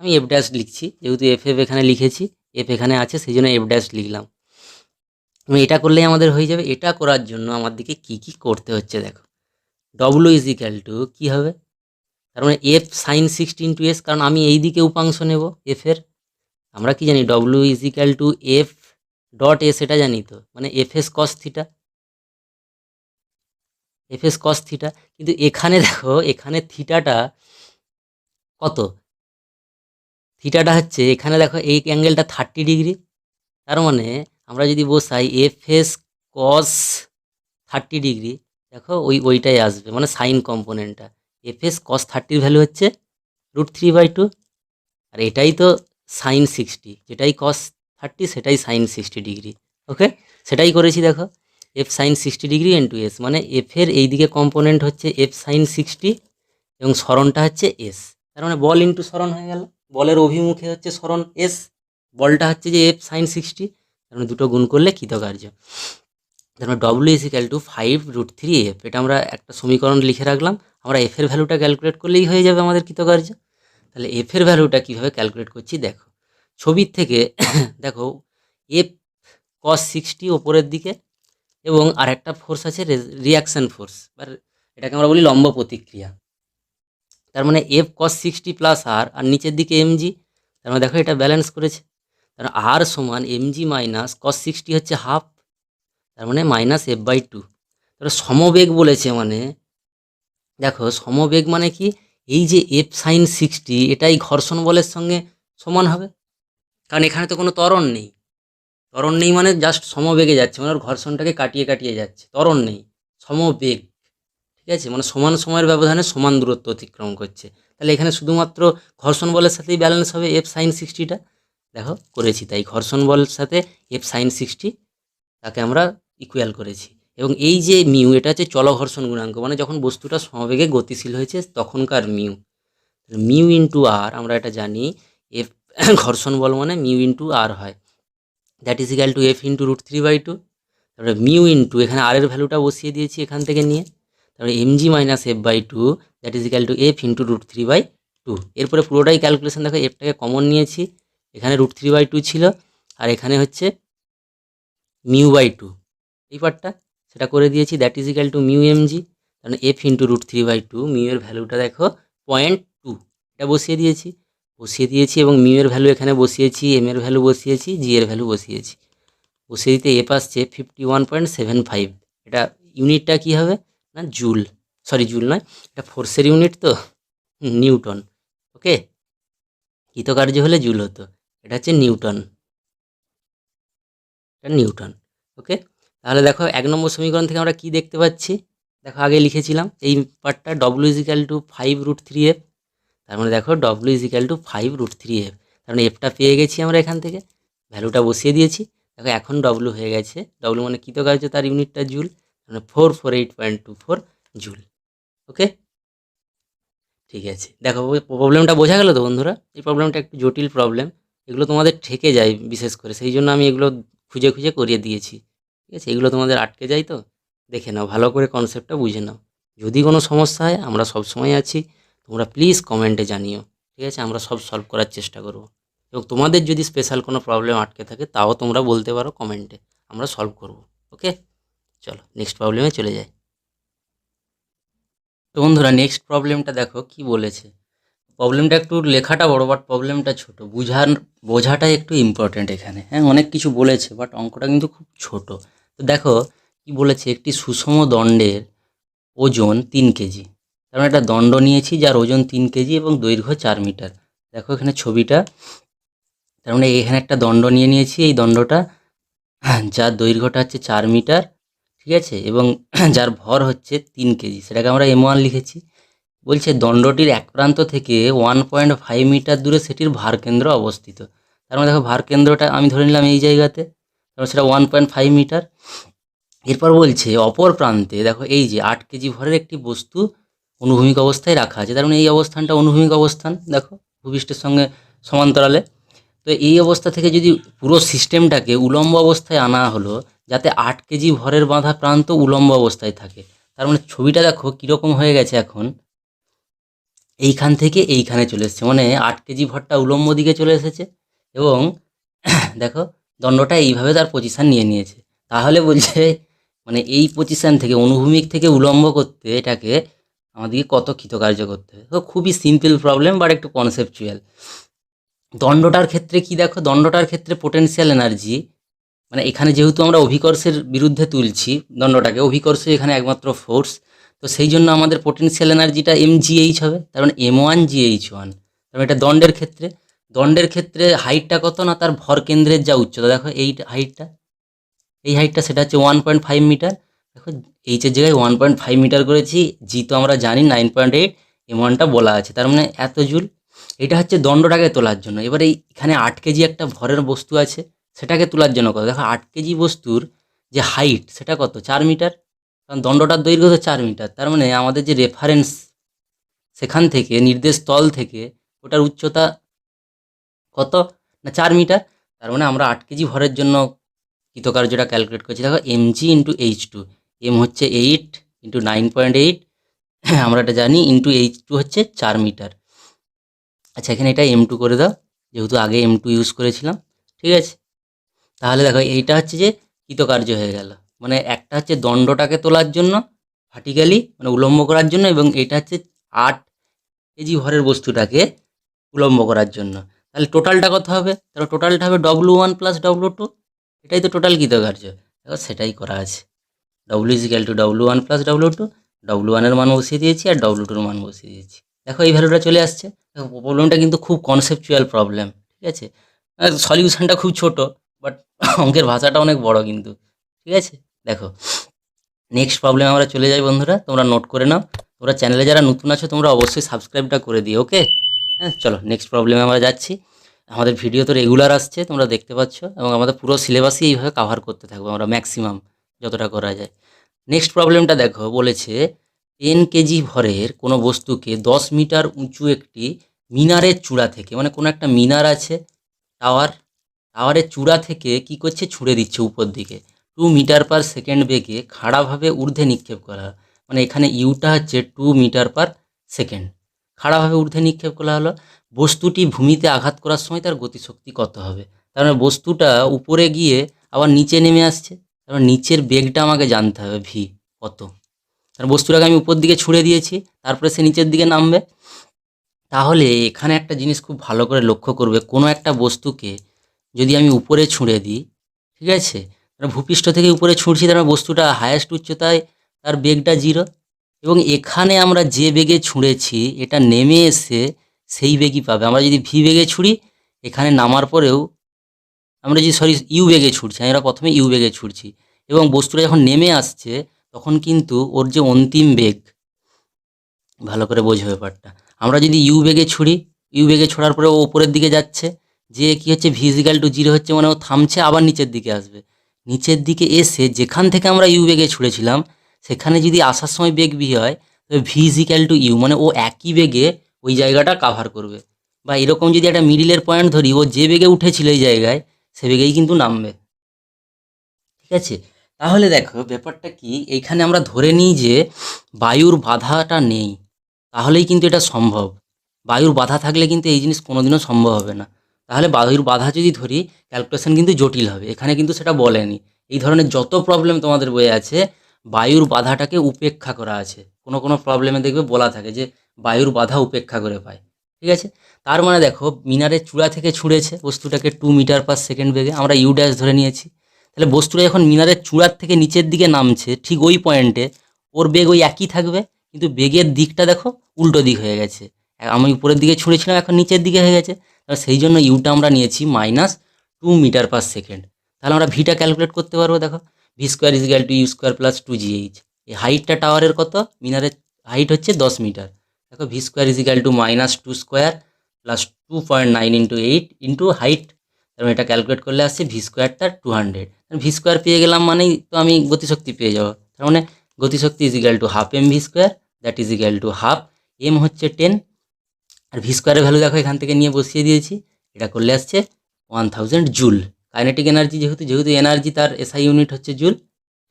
আমি এফ ড্যাশ লিখছি, যেহেতু এফ এখানে লিখেছি, এফ এখানে আছে সেই জন্য এফ ড্যাশ লিখলাম। এবং এটা করলেই আমাদের হয়ে যাবে। এটা করার জন্য আমাদেরকে কি করতে হচ্ছে দেখো, ডব্লু ইজ ইকাল টু কী হবে, তার মানে এফ সাইন 60 × s, কারণ আমি এই দিকে উপাংশ নেব এফের। আমরা কি জানি W is equal two F dot S, এটা জানি তো, মানে F S cos theta, F S cos theta. কিন্তু এখানে দেখো, এখানে থিটাটা কত, থিটাটা হচ্ছে এখানে দেখো এই অ্যাঙ্গেলটা 30°। তার মানে আমরা যদি বসাই এফ এস কস 30°, দেখো ওইটাই আসবে, মানে সাইন কম্পোনেন্টটা। এফ এস কস 30 ভ্যালু হচ্ছে √3/2, আর এটাই তো সাইন 60, যেটাই কস 30 সেটাই সাইন 60°। ওকে, সেটাই করেছি দেখো, এফ সাইন 60° ইন্টু এস, মানে এফের এই দিকে কম্পোনেন্ট হচ্ছে এফ সাইন 60 এবং সরণটা হচ্ছে এস। তার মানে বল ইন্টু সরণ হয়ে গেল, বলের অভিমুখে হচ্ছে সরণ এস, বলটা হচ্ছে যে এফ সাইন 60, তার মানে দুটো গুণ করলে কৃতকার্য। তার মানে W is equal two 5√3f, এটা আমরা একটা সমীকরণ লিখে রাখলাম। আমরা এফের ভ্যালুটা ক্যালকুলেট করলেই হয়ে যাবে আমাদের কৃতকার্য। তাহলে এফের ভ্যালুটা কীভাবে ক্যালকুলেট করছি দেখো, ছবির থেকে দেখো এফ কস 60 ওপরের দিকে, এবং আর একটা ফোর্স আছে রিয়াকশান ফোর্স, এটাকে আমরা বলি লম্ব প্রতিক্রিয়া। তার মানে এফ কস 60 প্লাস আর নিচের দিকে এমজি, তার মানে দেখো এটা ব্যালেন্স করেছে। তার আর সমান এমজি মাইনাস কস 60 হচ্ছে হাফ, তার মানে -f/2। তাহলে সমবেগ বলেছে, মানে দেখো সমবেগ মানে কি, এই যে এফ সাইন 60 এটাই ঘর্ষণ বলের সঙ্গে সমান হবে, কারণ এখানে তো কোনো ত্বরণ নেই। ত্বরণ নেই মানে জাস্ট সমবেগে যাচ্ছে, মানে ওর ঘর্ষণটাকে কাটিয়ে কাটিয়ে যাচ্ছে, ত্বরণ নেই, সমবেগ। ঠিক আছে, মানে সমান সময়ের ব্যবধানে সমান দূরত্ব অতিক্রম করছে। তাহলে এখানে শুধুমাত্র ঘর্ষণ বলের সাথেই ব্যালেন্স হবে এফ সাইন 60টা। দেখো করেছি, তাই ঘর্ষণ বলের সাথে এফ সাইন 60 তাকে আমরা ইকুয়াল করেছি। এবং এই যে মিউ, এটা হচ্ছে চলঘর্ষণ গুণাঙ্ক, মানে যখন বস্তুটা সমবেগে গতিশীল হয়েছে তখনকার মিউ। মিউ ইন্টু আর, আমরা এটা জানি এফ ঘর্ষণ বল মানে মিউ ইন্টু আর হয়, that is equal two F into √3/2। তারপরে মিউ ইন্টু এখানে আর এর ভ্যালুটা বসিয়ে দিয়েছি এখান থেকে নিয়ে, তারপরে MG minus f/2 that is equal two F into √3/2। এরপরে পুরোটাই ক্যালকুলেশন দেখো, এফটাকে কমন নিয়েছি, এখানে √3/2 ছিল, আর এখানে হচ্ছে μ/2 এই পার্টটা, সেটা করে দিয়েছি, that is equal to mu MG, কারণ এফ ইন্টু √3/2, মিউ এর ভ্যালুটা দেখো 0.2, এটা বসিয়ে দিয়েছি এবং মিউ এর ভ্যালু এখানে বসিয়েছি, এম এর ভ্যালু বসিয়েছি, জি এর ভ্যালু বসিয়েছি। বসিয়ে দিতে এফ আসছে 51.75, এটা ইউনিটটা কী হবে না জুল, সরি জুল নয়, এটা ফোর্সের ইউনিট তো, নিউটন। ওকে, কৃতকার্য হলে জুল হতো, এটা হচ্ছে নিউটন, এটা নিউটন। ওকে, তাহলে দেখো 1 নম্বর সমীকরণ থেকে আমরা কি দেখতে পাচ্ছি, দেখো আগে লিখেছিলাম এই পার্টটা, W is equal two 5√3f, তার মানে দেখো W is equal two 5√3f, তার মানে এফটা পেয়ে গেছি আমরা, এখান থেকে ভ্যালুটা বসিয়ে দিয়েছি। দেখো এখন ডব্লু হয়ে গেছে, ডব্লু মানে কৃতকার্য, তার ইউনিটটা জুল, মানে 448.24 জুল। ওকে, ঠিক আছে, দেখো প্রবলেমটা বোঝা গেল তো বন্ধুরা। এই প্রবলেমটা একটু জটিল প্রবলেম, এগুলো তোমাদের ঠেকে যায় বিশেষ করে, সেই জন্য আমি এগুলো খুঁজে খুঁজে করিয়ে দিয়েছি। ঠিক আছে, এগুলো তোমাদের আটকে যায় তো, দেখে নাও, ভালো করে কনসেপ্টটা বুঝে নাও। যদি কোনো সমস্যা হয় আমরা সব সময় আছি, তোমরা প্লিজ কমেন্টে জানিও। ঠিক আছে, আমরা সব সলভ করার চেষ্টা করব, এবং তোমাদের যদি স্পেশাল কোনো প্রবলেম আটকে থাকে তাও তোমরা বলতে পারো কমেন্টে, আমরা সলভ করব। ওকে, চলো নেক্সট প্রবলেমে চলে যাই। তো বন্ধুরা নেক্সট প্রবলেমটা দেখো কি বলেছে, প্রবলেমটা একটু লেখাটা বড়, বাট প্রবলেমটা ছোট, বোঝাটাই একটু ইম্পর্টেন্ট এখানে। হ্যাঁ, অনেক কিছু বলেছে বাট অঙ্কটা কিন্তু খুব ছোট। তো দেখো কি বলেছে, একটি সুষম দণ্ডের ওজন 3 কেজি, তার মানে একটা দণ্ড নিয়েছি যার ওজন 3 কেজি এবং দৈর্ঘ্য 4 মিটার। দেখো এখানে ছবিটা, তার মানে এখানে একটা দণ্ড নিয়েছি, এই দণ্ডটা যার দৈর্ঘ্যটা হচ্ছে 4 মিটার, ঠিক আছে, এবং যার ভর হচ্ছে 3 কেজি, সেটাকে আমরা m1 লিখেছি। বলছে দণ্ডটির এক প্রান্ত থেকে 1.5 মিটার দূরে সেটির ভারকেন্দ্র অবস্থিত। তার মানে দেখো ভারকেন্দ্রটা আমি ধরে নিলাম এই জায়গাতে, তারপর সেটা 1.5 মিটার। এরপর বলছে অপর প্রান্তে দেখো এই যে 8 কেজি ভরের একটি বস্তু অনুভূমিক অবস্থায় রাখা আছে, তার মানে এই অবস্থানটা অনুভূমিক অবস্থান, দেখো ভূপৃষ্ঠের সঙ্গে সমান্তরালে। তো এই অবস্থা থেকে যদি পুরো সিস্টেমটাকে উলম্ব অবস্থায় আনা হলো, যাতে 8 কেজি ভরের বাঁধা প্রান্ত উলম্ব অবস্থায় থাকে। তার মানে ছবিটা দেখো কীরকম হয়ে গেছে, এখন এইখান থেকে এইখানে চলে এসেছে, মানে 8 কেজি ভরটা উলম্ব দিকে চলে এসেছে, এবং দেখো দণ্ডটা এইভাবে তার পজিশান নিয়ে নিয়েছে। তাহলে বলছে মানে এই পজিশন থেকে অনুভূমিক থেকে উলম্ব করতে এটাকে আমাদেরকে কত কৃতকার্য করতে হবে। তো খুবই সিম্পল প্রবলেম বাট একটু কনসেপচুয়াল। দণ্ডটার ক্ষেত্রে কি দেখো, দণ্ডটার ক্ষেত্রে পোটেনশিয়াল এনার্জি মানে এখানে যেহেতু আমরা অভিকর্ষের বিরুদ্ধে তুলছি দণ্ডটাকে, অভিকর্ষ এখানে একমাত্র ফোর্স, তো সেই জন্য আমাদের পোটেনশিয়াল এনার্জিটা mgh হবে, তার মানে m1gh1। তার মানে এটা দণ্ডের ক্ষেত্রে হাইটটা কত না, তার ভর কেন্দ্রের যা উচ্চতা দেখো এই হাইটটা সেটা হচ্ছে 1.5 মিটার। দেখো এইচের জায়গায় 1.5 মিটার করেছি, জি তো আমরা জানি 9.8, m1টা বলা আছে, তার মানে এত জুল। এটা হচ্ছে দণ্ডটাকে তোলার জন্য। এবার এইখানে 8 কেজি একটা ভরের বস্তু আছে, সেটাকে তোলার জন্য কত, দেখো 8 কেজি বস্তুর যে হাইট সেটা কত 4 মিটার, কারণ দণ্ডটার দৈর্ঘ্য তো 4 মিটার। তার মানে আমাদের যে রেফারেন্স সেখান থেকে নির্দেশ স্থল থেকে ওটার উচ্চতা কত না 4 মিটার। তার মানে আমরা 8 কেজি ভরের জন্য কৃতকার্যটা ক্যালকুলেট করছি। দেখো mg/h2, m হচ্ছে 8 × 9.8, আমরা এটা জানি, ইন্টু h2 হচ্ছে 4 মিটার। আচ্ছা এখানে এটা m2 করে দাও, যেহেতু আগে m2 ইউজ করেছিলাম, ঠিক আছে। তাহলে দেখো এইটা হচ্ছে যে কৃতকার্য হয়ে গেল, মানে একটা হচ্ছে দণ্ডটাকে তোলার জন্য ভার্টিক্যালি মানে উলম্ব করার জন্য, এবং এটা হচ্ছে 8 কেজি ভরের বস্তুটাকে উলম্ব করার জন্য। তাহলে টোটালটা কত হবে, তাহলে টোটালটা হবে W1 + W2, এটাই তো টোটাল কৃতকার্য। দেখো সেটাই করা আছে, W = W1 + W2, W1 এর মান বসিয়ে দিয়েছি আর W2 এর মান বসিয়ে দিয়েছি। দেখো এই ভ্যালুটা চলে আসছে। দেখো প্রবলেমটা কিন্তু খুব কনসেপচুয়াল প্রবলেম, ঠিক আছে। সলিউশনটা খুব ছোট, বাট অঙ্কের ভাষাটা অনেক বড় কিন্তু, ঠিক আছে। দেখো নেক্সট প্রবলেম আমরা চলে যাই বন্ধুরা, তোমরা নোট করে নাও। তোমরা চ্যানেলে যারা নতুন আছো তোমরা অবশ্যই সাবস্ক্রাইবটা করে দিও, ওকে। হ্যাঁ চলো নেক্সট প্রবলেমে আমরা যাচ্ছি। আমাদের ভিডিও তো রেগুলার আসছে তোমরা দেখতে পাচ্ছ, এবং আমাদের পুরো সিলেবাসই এইভাবে কাভার করতে থাকবো আমরা ম্যাক্সিমাম যতটা করা যায়। নেক্সট প্রবলেমটা দেখো, বলেছে 10 কেজি ভরের কোনো বস্তুকে 10 মিটার উঁচু একটি মিনারের চূড়া থেকে, মানে কোনো একটা মিনার আছে, টাওয়ারের চূড়া থেকে কি করছে, ছুঁড়ে দিচ্ছে উপর দিকে 2 মিটার/সেকেন্ড বেগে খাড়াভাবে ঊর্ধ্বে নিক্ষেপ করা। মানে এখানে ইউটা হচ্ছে 2 মিটার/সেকেন্ড, খাড়াভাবে ঊর্ধ্বে নিক্ষেপ করা হলো। বস্তুটি ভূমিতে আঘাত করার সময় তার গতিশক্তি কত হবে। তার মানে বস্তুটা উপরে গিয়ে আবার নিচে নেমে আসছে, তারপর নিচের বেগটা আমাকে জানতে হবে ভি কত। কারণ বস্তুটাকে আমি উপর দিকে ছুঁড়ে দিয়েছি, তারপরে সে নিচের দিকে নামবে। তাহলে এখানে একটা জিনিস খুব ভালো করে লক্ষ্য করবে, কোনো একটা বস্তুকে যদি আমি উপরে ছুঁড়ে দিই, ঠিক আছে, মানে ভূপৃষ্ঠ থেকে উপরে ছুঁড়ছি, তার মানে বস্তুটা হায়েস্ট উচ্চতায়, তার বেগটা 0, এবং এখানে আমরা যে বেগে ছুঁড়েছি এটা নেমে এসে সেই বেগই পাবে। আমরা যদি ভি বেগে ছুঁড়ি, এখানে নামার পরেও আমরা যদি ইউ বেগে ছুটছি, আমরা প্রথমে ইউ বেগে ছুটছি, এবং বস্তুটা যখন নেমে আসছে তখন কিন্তু ওর যে অন্তিম বেগ, ভালো করে বোঝো ব্যাপারটা, আমরা যদি ইউ বেগে ছুড়ি, ইউ বেগে ছোড়ার পরে ও ওপরের দিকে যাচ্ছে, যে কি হচ্ছে ভি = 0 হচ্ছে, মানে ও থামছে আবার নিচের দিকে আসবে। নিচের দিকে এসে যেখান থেকে আমরা ইউ বেগে ছুঁড়েছিলাম সেখানে যদি আসার সময় বেগ ভি হয়, তবে ভি = ইউ, মানে ও একই বেগে ওই জায়গাটা কাভার করবে। বা এরকম যদি একটা মিডিলের পয়েন্ট ধরি, ও যে বেগে উঠেছিল এই জায়গায় সে বেগেই কিন্তু নামবে, ঠিক আছে। তাহলে দেখো ব্যাপারটা কি, এইখানে আমরা ধরে নিই যে বায়ুর বাধাটা নেই, তাহলেই কিন্তু এটা সম্ভব। বায়ুর বাধা থাকলে কিন্তু এই জিনিস কোনোদিনও সম্ভব হবে না। তাহলে বায়ুর বাধা যদি ধরি, ক্যালকুলেশন কিন্তু জটিল হবে, এখানে কিন্তু সেটা বলেনি। এই ধরনের যত প্রবলেম তোমাদের বইয়ে আছে, বায়ুর বাধাটাকে উপেক্ষা করা আছে। কোনো কোনো প্রবলেমে দেখবে বলা থাকে যে বায়ুর বাধা উপেক্ষা করে পায়, ঠিক আছে। তার মানে দেখো মিনারের চূড়া থেকে ছুঁড়েছে বস্তুটাকে 2 মিটার/সেকেন্ড বেগে, আমরা ইউ ড্যাশ ধরে নিয়েছি। তাহলে বস্তুটা যখন মিনারের চূড়ার থেকে নিচের দিকে নামছে, ঠিক ওই পয়েন্টে ওর বেগ ওই একই থাকবে, কিন্তু বেগের দিকটা দেখো উল্টো দিক হয়ে গেছে। আমি উপরের দিকে ছুঁড়েছিলাম, এখন নিচের দিকে হয়ে গেছে, তাহলে সেই জন্য ইউটা আমরা নিয়েছি -2 মিটার/সেকেন্ড। তাহলে আমরা ভিটা ক্যালকুলেট করতে পারবো। দেখো ভি স্কোয়ার = ইউ² + 2gh। এই হাইটটা টাওয়ারের কত, মিনারের হাইট হচ্ছে 10 মিটার। দেখো ভি স্কোয়ার = -2² + 2.9 × 8 × হাইট, তারপর এটা ক্যালকুলেট করলে আসছে ভি স্কোয়ারটা 200। ভি স্কোয়ার পেয়ে গেলাম মানেই তো আমি গতিশক্তি পেয়ে যাবো। তার মানে গতিশক্তি = ½ mv², দ্যাট ½ m হচ্ছে 10, আর ভি স্কোয়ারের ভ্যালু দেখো এখান থেকে নিয়ে বসিয়ে দিয়েছি, এটা করলে আসছে 1000 জুল। কাইনেটিক এনার্জি যেহেতু এনার্জি তার এসআই ইউনিট হচ্ছে জুল,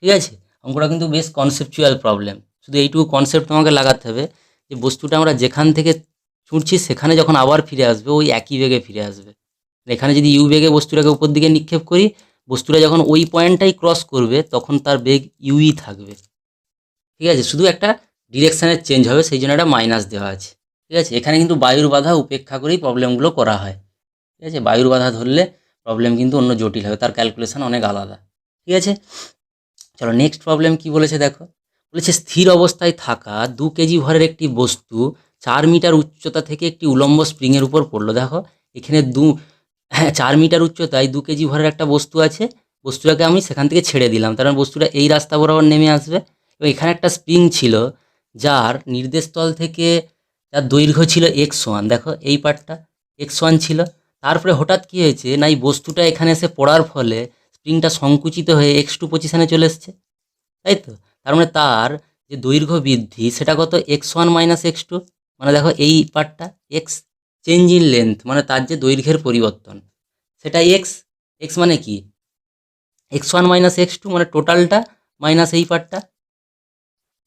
ঠিক আছে। অঙ্কটা কিন্তু বেশ কনসেপচুয়াল প্রবলেম, শুধু এইটুকু কনসেপ্ট তোমাকে লাগাতে হবে যে বস্তুটা আমরা যেখান থেকে ছুটছি সেখানে যখন আবার ফিরে আসবে ওই একই বেগে ফিরে আসবে। এখানে যদি ইউ বেগে বস্তুটাকে উপর দিকে নিক্ষেপ করি, বস্তুটা যখন ওই পয়েন্টটাই ক্রস করবে তখন তার বেগ ইউই থাকবে। ঠিক আছে, শুধু একটা ডিরেকশানের চেঞ্জ হবে, সেই জন্য একটা মাইনাস দেওয়া আছে। ঠিক আছে, এখানে কিন্তু বায়ুর বাধা উপেক্ষা করেই প্রবলেমগুলো করা হয়। ঠিক আছে, বায়ুর বাধা ধরলে প্রবলেম কিন্তু অন্য জটিল হবে, তার ক্যালকুলেশন অনেক আলাদা। ঠিক আছে, চলো নেক্সট প্রবলেম কি বলেছে দেখো। বলেছে স্থির অবস্থায় থাকা 2 কেজি ভরের একটি বস্তু 4 মিটার উচ্চতা থেকে একটি উলম্ব স্প্রিংয়ের উপর পড়লো। দেখো এখানে 4 মিটার উচ্চতায় 2 কেজি ভরের একটা বস্তু আছে, বস্তুটাকে আমি সেখান থেকে ছেড়ে দিলাম, তার মানে বস্তুটা এই রাস্তা বরাবর নেমে আসবে। এবং এখানে একটা স্প্রিং ছিল যার নির্দেশতল থেকে যার দৈর্ঘ্য ছিল x1, দেখো এই পার্টটা x1 ছিল। তারপরে হঠাৎ কী হয়েছে না, এই বস্তুটা এখানে এসে পড়ার ফলে স্প্রিংটা সংকুচিত হয়ে x2 পজিশানে চলে এসছে, তাই তো। তার মানে তার যে দৈর্ঘ্য বৃদ্ধি সেটা কত, x1 মাইনাস x2, মানে দেখো এই পার্টটা x চেঞ্জ ইন লেন্থ, মানে তার যে দৈর্ঘ্যের পরিবর্তন সেটা x মানে কি x1 মাইনাস x2, মানে টোটালটা মাইনাস এই পার্টটা।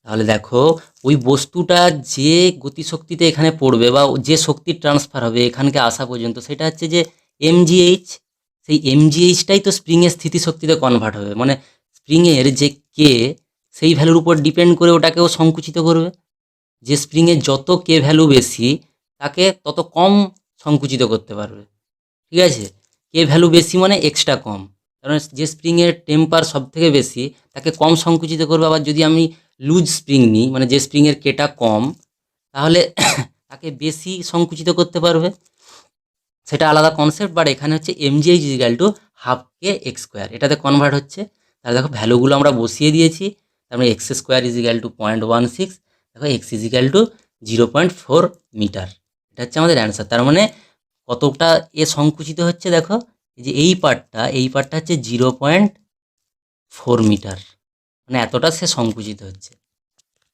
তাহলে দেখো ওই বস্তুটা যে গতিশক্তিতে এখানে পড়বে বা যে শক্তির ট্রান্সফার হবে এখানকে আসা পর্যন্ত, সেটা হচ্ছে যে mgh। সেই mghটাই তো স্প্রিংয়ের স্থিতিশক্তিতে কনভার্ট হবে, মানে স্প্রিংয়ের যে কে সেই ভ্যালুর উপর ডিপেন্ড করে ওটাকেও সংকুচিত করবে। যে স্প্রিংয়ের যত কে ভ্যালু বেশি তাকে তত কম সংকুচিত করতে পারবে। ঠিক আছে, কে ভ্যালু বেশি মানে এক্সট্রা কম, কারণ যে স্প্রিংয়ের টেম্পার সব থেকে বেশি তাকে কম সংকুচিত করবে। আবার যদি আমি লুজ স্প্রিং নিই, মানে যে স্প্রিংয়ের কেটা কম, তাহলে তাকে বেশি সংকুচিত করতে পারবে, সেটা আলাদা কনসেপ্ট। বাট এখানে হচ্ছে mgh is equal to half K X square, এটাতে কনভার্ট হচ্ছে। তাহলে দেখো ভ্যালুগুলো আমরা বসিয়ে দিয়েছি, তারপরে এক্স স্কোয়ার ইজিক্যাল টু 0.16, দেখো এক্স ইজিক্যাল টু 0.4 মিটার, এটা হচ্ছে আমাদের অ্যান্সার। তার মানে কতটা এ সংকুচিত হচ্ছে দেখো, এই যে এই পার্টটা হচ্ছে 0.4 মিটার, মানে এতটা সে সংকুচিত হচ্ছে।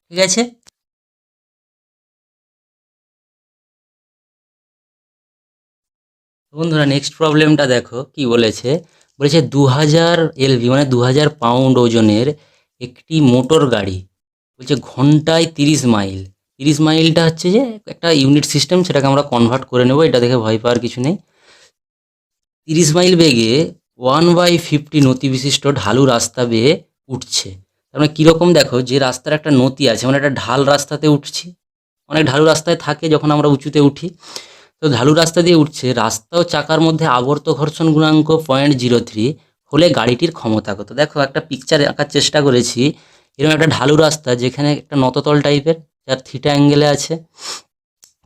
ঠিক আছে, বন্ধুরা নেক্সট প্রবলেমটা দেখো কি বলেছে। বলেছে 2000 এলভি মানে 2000 পাউন্ড ওজনের একটি মোটর গাড়ি, বলছে ঘন্টায় 30 মাইল। 30 মাইলটা হচ্ছে যে একটা ইউনিট সিস্টেম, সেটাকে আমরা কনভার্ট করে নেব, এটা দেখে ভয় পাওয়ার কিছু নেই। 30 মাইল বেগে 1/50 নতি বিশিষ্ট ঢালু রাস্তা বেয়ে উঠছে। তার মানে কীরকম দেখো, যে রাস্তার একটা নতি আছে, মানে একটা ঢাল রাস্তাতে উঠছি, অনেক ঢালু রাস্তায় থাকে যখন আমরা উঁচুতে উঠি, তো ঢালু রাস্তা দিয়ে উঠছে, রাস্তা ও চাকার মধ্যে আবর্ত ঘর্ষণ গুণাঙ্ক 0.03 হলে গাড়িটির ক্ষমতা কত। দেখো একটা পিকচার আঁকার চেষ্টা করেছি, এরকম একটা ঢালু রাস্তা যেখানে একটা নততল টাইপের যার থিটা অ্যাঙ্গেলে আছে,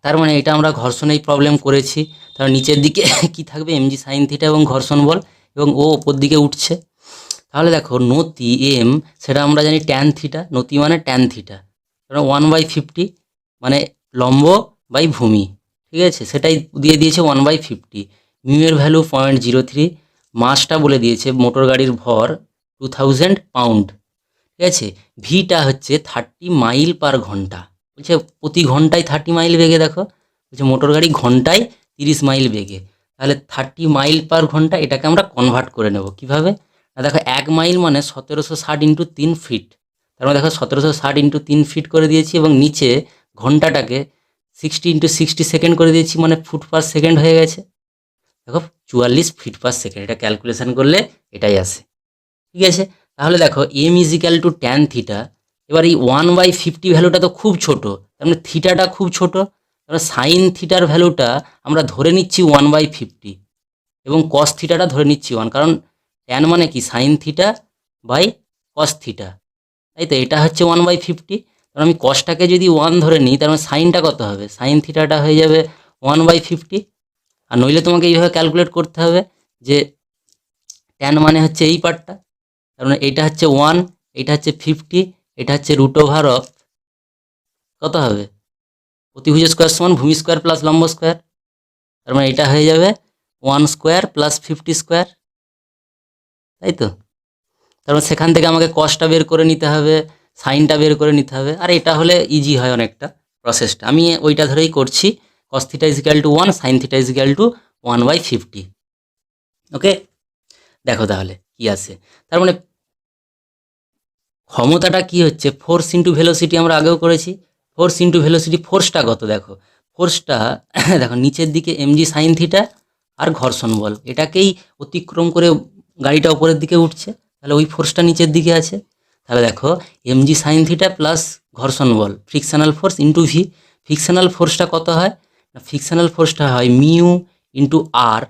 তার মানে এটা আমরা ঘর্ষণেই প্রবলেম করেছি। তার নিচের দিকে কি থাকবে, mg সাইন থিটা এবং ঘর্ষণ বল, এবং ও ওপর দিকে উঠছে। তাহলে দেখো নতি এম, সেটা আমরা জানি ট্যান থিটা, নতি মানে ট্যান থিটা, কারণ 1/50 মানে লম্ব বাই ভূমি। ঠিক আছে, সেটাই দিয়ে দিয়েছে 1/50। মিউয়ের ভ্যালু 0.03, মাসটা বলে দিয়েছে মোটর গাড়ির ভর 2000 পাউন্ড। ঠিক আছে, ভিটা হচ্ছে 30 মাইল পার ঘন্টা, বলছে প্রতি ঘন্টায় 30 মাইল বেগে, দেখো বলছে মোটর গাড়ি ঘন্টায় 30 মাইল বেগে, তাহলে 30 মাইল পার ঘন্টা এটাকে আমরা কনভার্ট করে নেব কীভাবে না, দেখো 1 মাইল মানে 1760 ইন্টু 3 ফিট, তার মানে দেখো 1760 ইন্টু 3 ফিট করে দিয়েছি, এবং নিচে ঘন্টাটাকে 60 ইন্টু 60 সেকেন্ড করে দিয়েছি, মানে ফুট পার সেকেন্ড হয়ে গেছে। দেখো 44 ফিট পার সেকেন্ড, এটা ক্যালকুলেশন করলে এটাই আসে। ঠিক আছে, তাহলে দেখো M is equal to tan theta, এবার এই 1/50 ভ্যালুটা তো খুব ছোট, তার মানে থিটাটা খুব ছোট, তাহলে সাইন থিটার ভ্যালুটা আমরা ধরে নিচ্ছি 1/50, এবং কস থিটাটা ধরে নিচ্ছি 1, কারণ ট্যান মানে কি sine theta by cos theta, তাই তো। এটা হচ্ছে 1/50, কারণ আমি কসটাকে যদি 1 ধরে নিই, তার মানে সাইনটা কত হবে, সাইন থিটাটা হয়ে যাবে 1/50। আর নইলে তোমাকে এইভাবে ক্যালকুলেট করতে হবে যে ট্যান মানে হচ্ছে এই পার্টটা, কারণ এইটা হচ্ছে 1, এটা হচ্ছে 50, এটা হচ্ছে √ওভার অফ কত হবে, প্রতিভুজ স্কোয়ার সমান ভূমি স্কোয়ার প্লাস লম্ব স্কোয়ার, তার মানে এটা হয়ে যাবে 1 স্কোয়ার প্লাস 50 স্কোয়ার, তাই তো। তার মানে সেখান থেকে আমাকে কসটা বের করে নিতে হবে, সাইনটা বের করে নিতে হবে, আর এটা হলে ইজি হয় অনেকটা প্রসেসটা, আমি ওইটা ধরেই করছি। Cos theta is equal to 1, sine theta is equal to 1/50। Okay, দেখো তাহলে কি আছে, তার মানে ক্ষমতাটা কি হচ্ছে, ফোর্স ইন্টু ভেলোসিটি, আমরা আগেও করেছি, ফোর্স ইন্টু ভেলোসিটি, ফোর্সটা কত দেখো, ফোর্সটা দেখো নিচের দিকে mg সাইন থিটা আর ঘর্ষণ বল, এটাকেই অতিক্রম করে গাড়িটা উপরের দিকে উঠছে, তাহলে ওই ফোর্সটা নিচের দিকে আছে। তাহলে দেখো mg সাইন থিটা প্লাস ঘর্ষণ বল frictional force into V. Frictional ফোর্সটা কত হয় না, ফ্রিকশনাল ফোর্সটা হয় mu into R,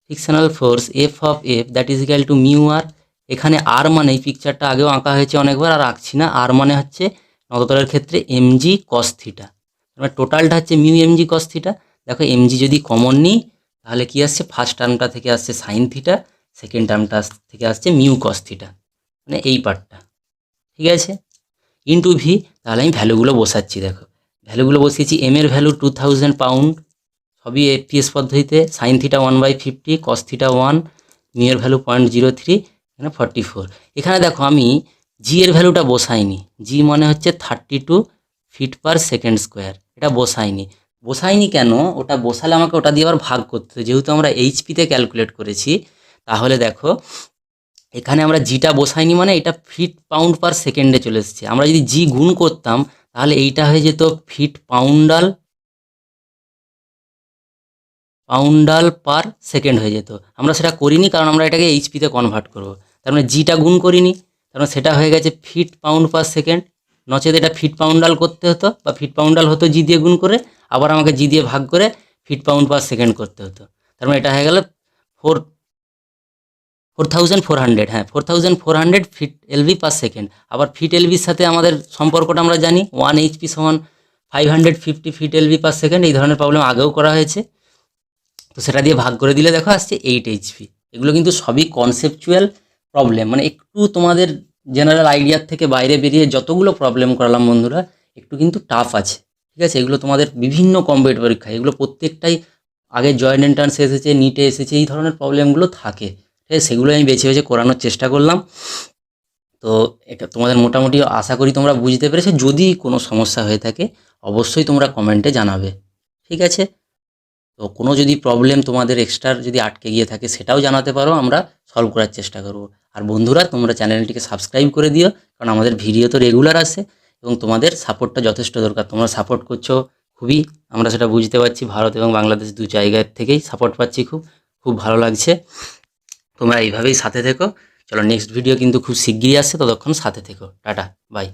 frictional force F of F that is equal to mu R. এখানে আর মানে এই পিকচারটা আগেও আঁকা হয়েছে অনেকবার, আর আঁকছি না। আর মানে হচ্ছে নততলের ক্ষেত্রে এমজি কস থিটা, মানে টোটালটা হচ্ছে মিউ এমজি কস থিটা। দেখো এমজি যদি কমন নিই তাহলে কি আসছে, ফার্স্ট টার্মটা থেকে আসছে সাইন থিটা, সেকেন্ড টার্মটা থেকে আসছে মিউ কস থিটা, মানে এই পার্টটা, ঠিক আছে, ইন্টু ভি। তাহলে আমি ভ্যালুগুলো বসাচ্ছি, দেখো ভ্যালুগুলো বসিয়েছি। এম এর ভ্যালু 2000 পাউন্ড, সবই এফপিএস পদ্ধতিতে। Sine theta 1/50, cos theta 1, mu এর ভ্যালু 0.03, এখানে 44। এখানে দেখো আমি জি এর ভ্যালুটা বসাইনি, জি মানে হচ্ছে 32 ফিট পার সেকেন্ড স্কোয়ার, এটা বসাইনি কেন, ওটা বসালে আমাকে ওটা দিয়ে আবার ভাগ করতে হবে। যেহেতু আমরা এইচপিতে ক্যালকুলেট করেছি, তাহলে দেখো এখানে আমরা জিটা বসাইনি মানে এটা ফিট পাউন্ড পার সেকেন্ডে চলে এসেছে। আমরা যদি জি গুণ করতাম তাহলে এইটা হয়ে যেত ফিট পাউন্ডাল পার সেকেন্ড হয়ে যেত। আমরা সেটা করিনি, কারণ আমরা এটাকে এইচপিতে কনভার্ট করব। তার মানে জিটা গুণ করিনি, তার মানে সেটা হয়ে গেছে ফিট পাউন্ড পার সেকেন্ড। নচেত এটা ফিট পাউন্ডাল করতে হতো, বা ফিট পাউন্ডাল হতো জি দিয়ে গুণ করে, আবার আমাকে জি দিয়ে ভাগ করে ফিট পাউন্ড পার সেকেন্ড করতে হতো। তার মানে এটা হয়ে গেল 4400, হ্যাঁ 4400 ফিট এলভি পার সেকেন্ড। আবার ফিট এলভির সাথে আমাদের সম্পর্কটা আমরা জানি, 1 এইচপি সমান 550 ফিট এলভি পার সেকেন্ড। এই ধরনের প্রবলেম আগেও করা হয়েছে, তো সেটা দিয়ে ভাগ করে দিলে দেখো আসছে 8 এইচপি। এগুলো কিন্তু সবই কনসেপচুয়াল প্রবলেম, মানে একটু তোমাদের জেনারেল আইডিয়ার থেকে বাইরে বেরিয়ে যতগুলো প্রবলেম করালাম বন্ধুরা, একটু কিন্তু টাফ আছে, ঠিক আছে। এগুলো তোমাদের বিভিন্ন কম্পিটিটিভ পরীক্ষায় এগুলো প্রত্যেকটাই, আগে জয়েন্ট এন্ট্রান্স এসেছে, নিটে এসেছে, এই ধরনের প্রবলেমগুলো থাকে, ঠিক আছে। সেগুলো আমি বেছে বেছে করানোর চেষ্টা করলাম। তো এটা তোমাদের মোটামুটি আশা করি তোমরা বুঝতে পেরেছো। যদি কোনো সমস্যা হয়ে থাকে অবশ্যই তোমরা কমেন্টে জানাবে, ঠিক আছে। তো কোনো যদি প্রবলেম তোমাদের এক্সট্রা যদি আটকে গিয়ে থাকে সেটাও জানাতে পারো, আমরা সলভ করার চেষ্টা করব। আর বন্ধুরা তোমরা চ্যানেলটিকে সাবস্ক্রাইব করে দিও, কারণ আমাদের ভিডিও তো রেগুলার আসে এবং তোমাদের সাপোর্টটা যথেষ্ট দরকার। তোমরা সাপোর্ট করছো খুবই, আমরা সেটা বুঝতে পারছি। ভারত এবং বাংলাদেশ দু জায়গার থেকেই সাপোর্ট পাচ্ছি, খুব খুব ভালো লাগছে। তোমরা এইভাবেই সাথে থেকো। চলো নেক্সট ভিডিও কিন্তু খুব শিগগিরই আসছে, ততক্ষণ সাথে থেকো। Tata, by.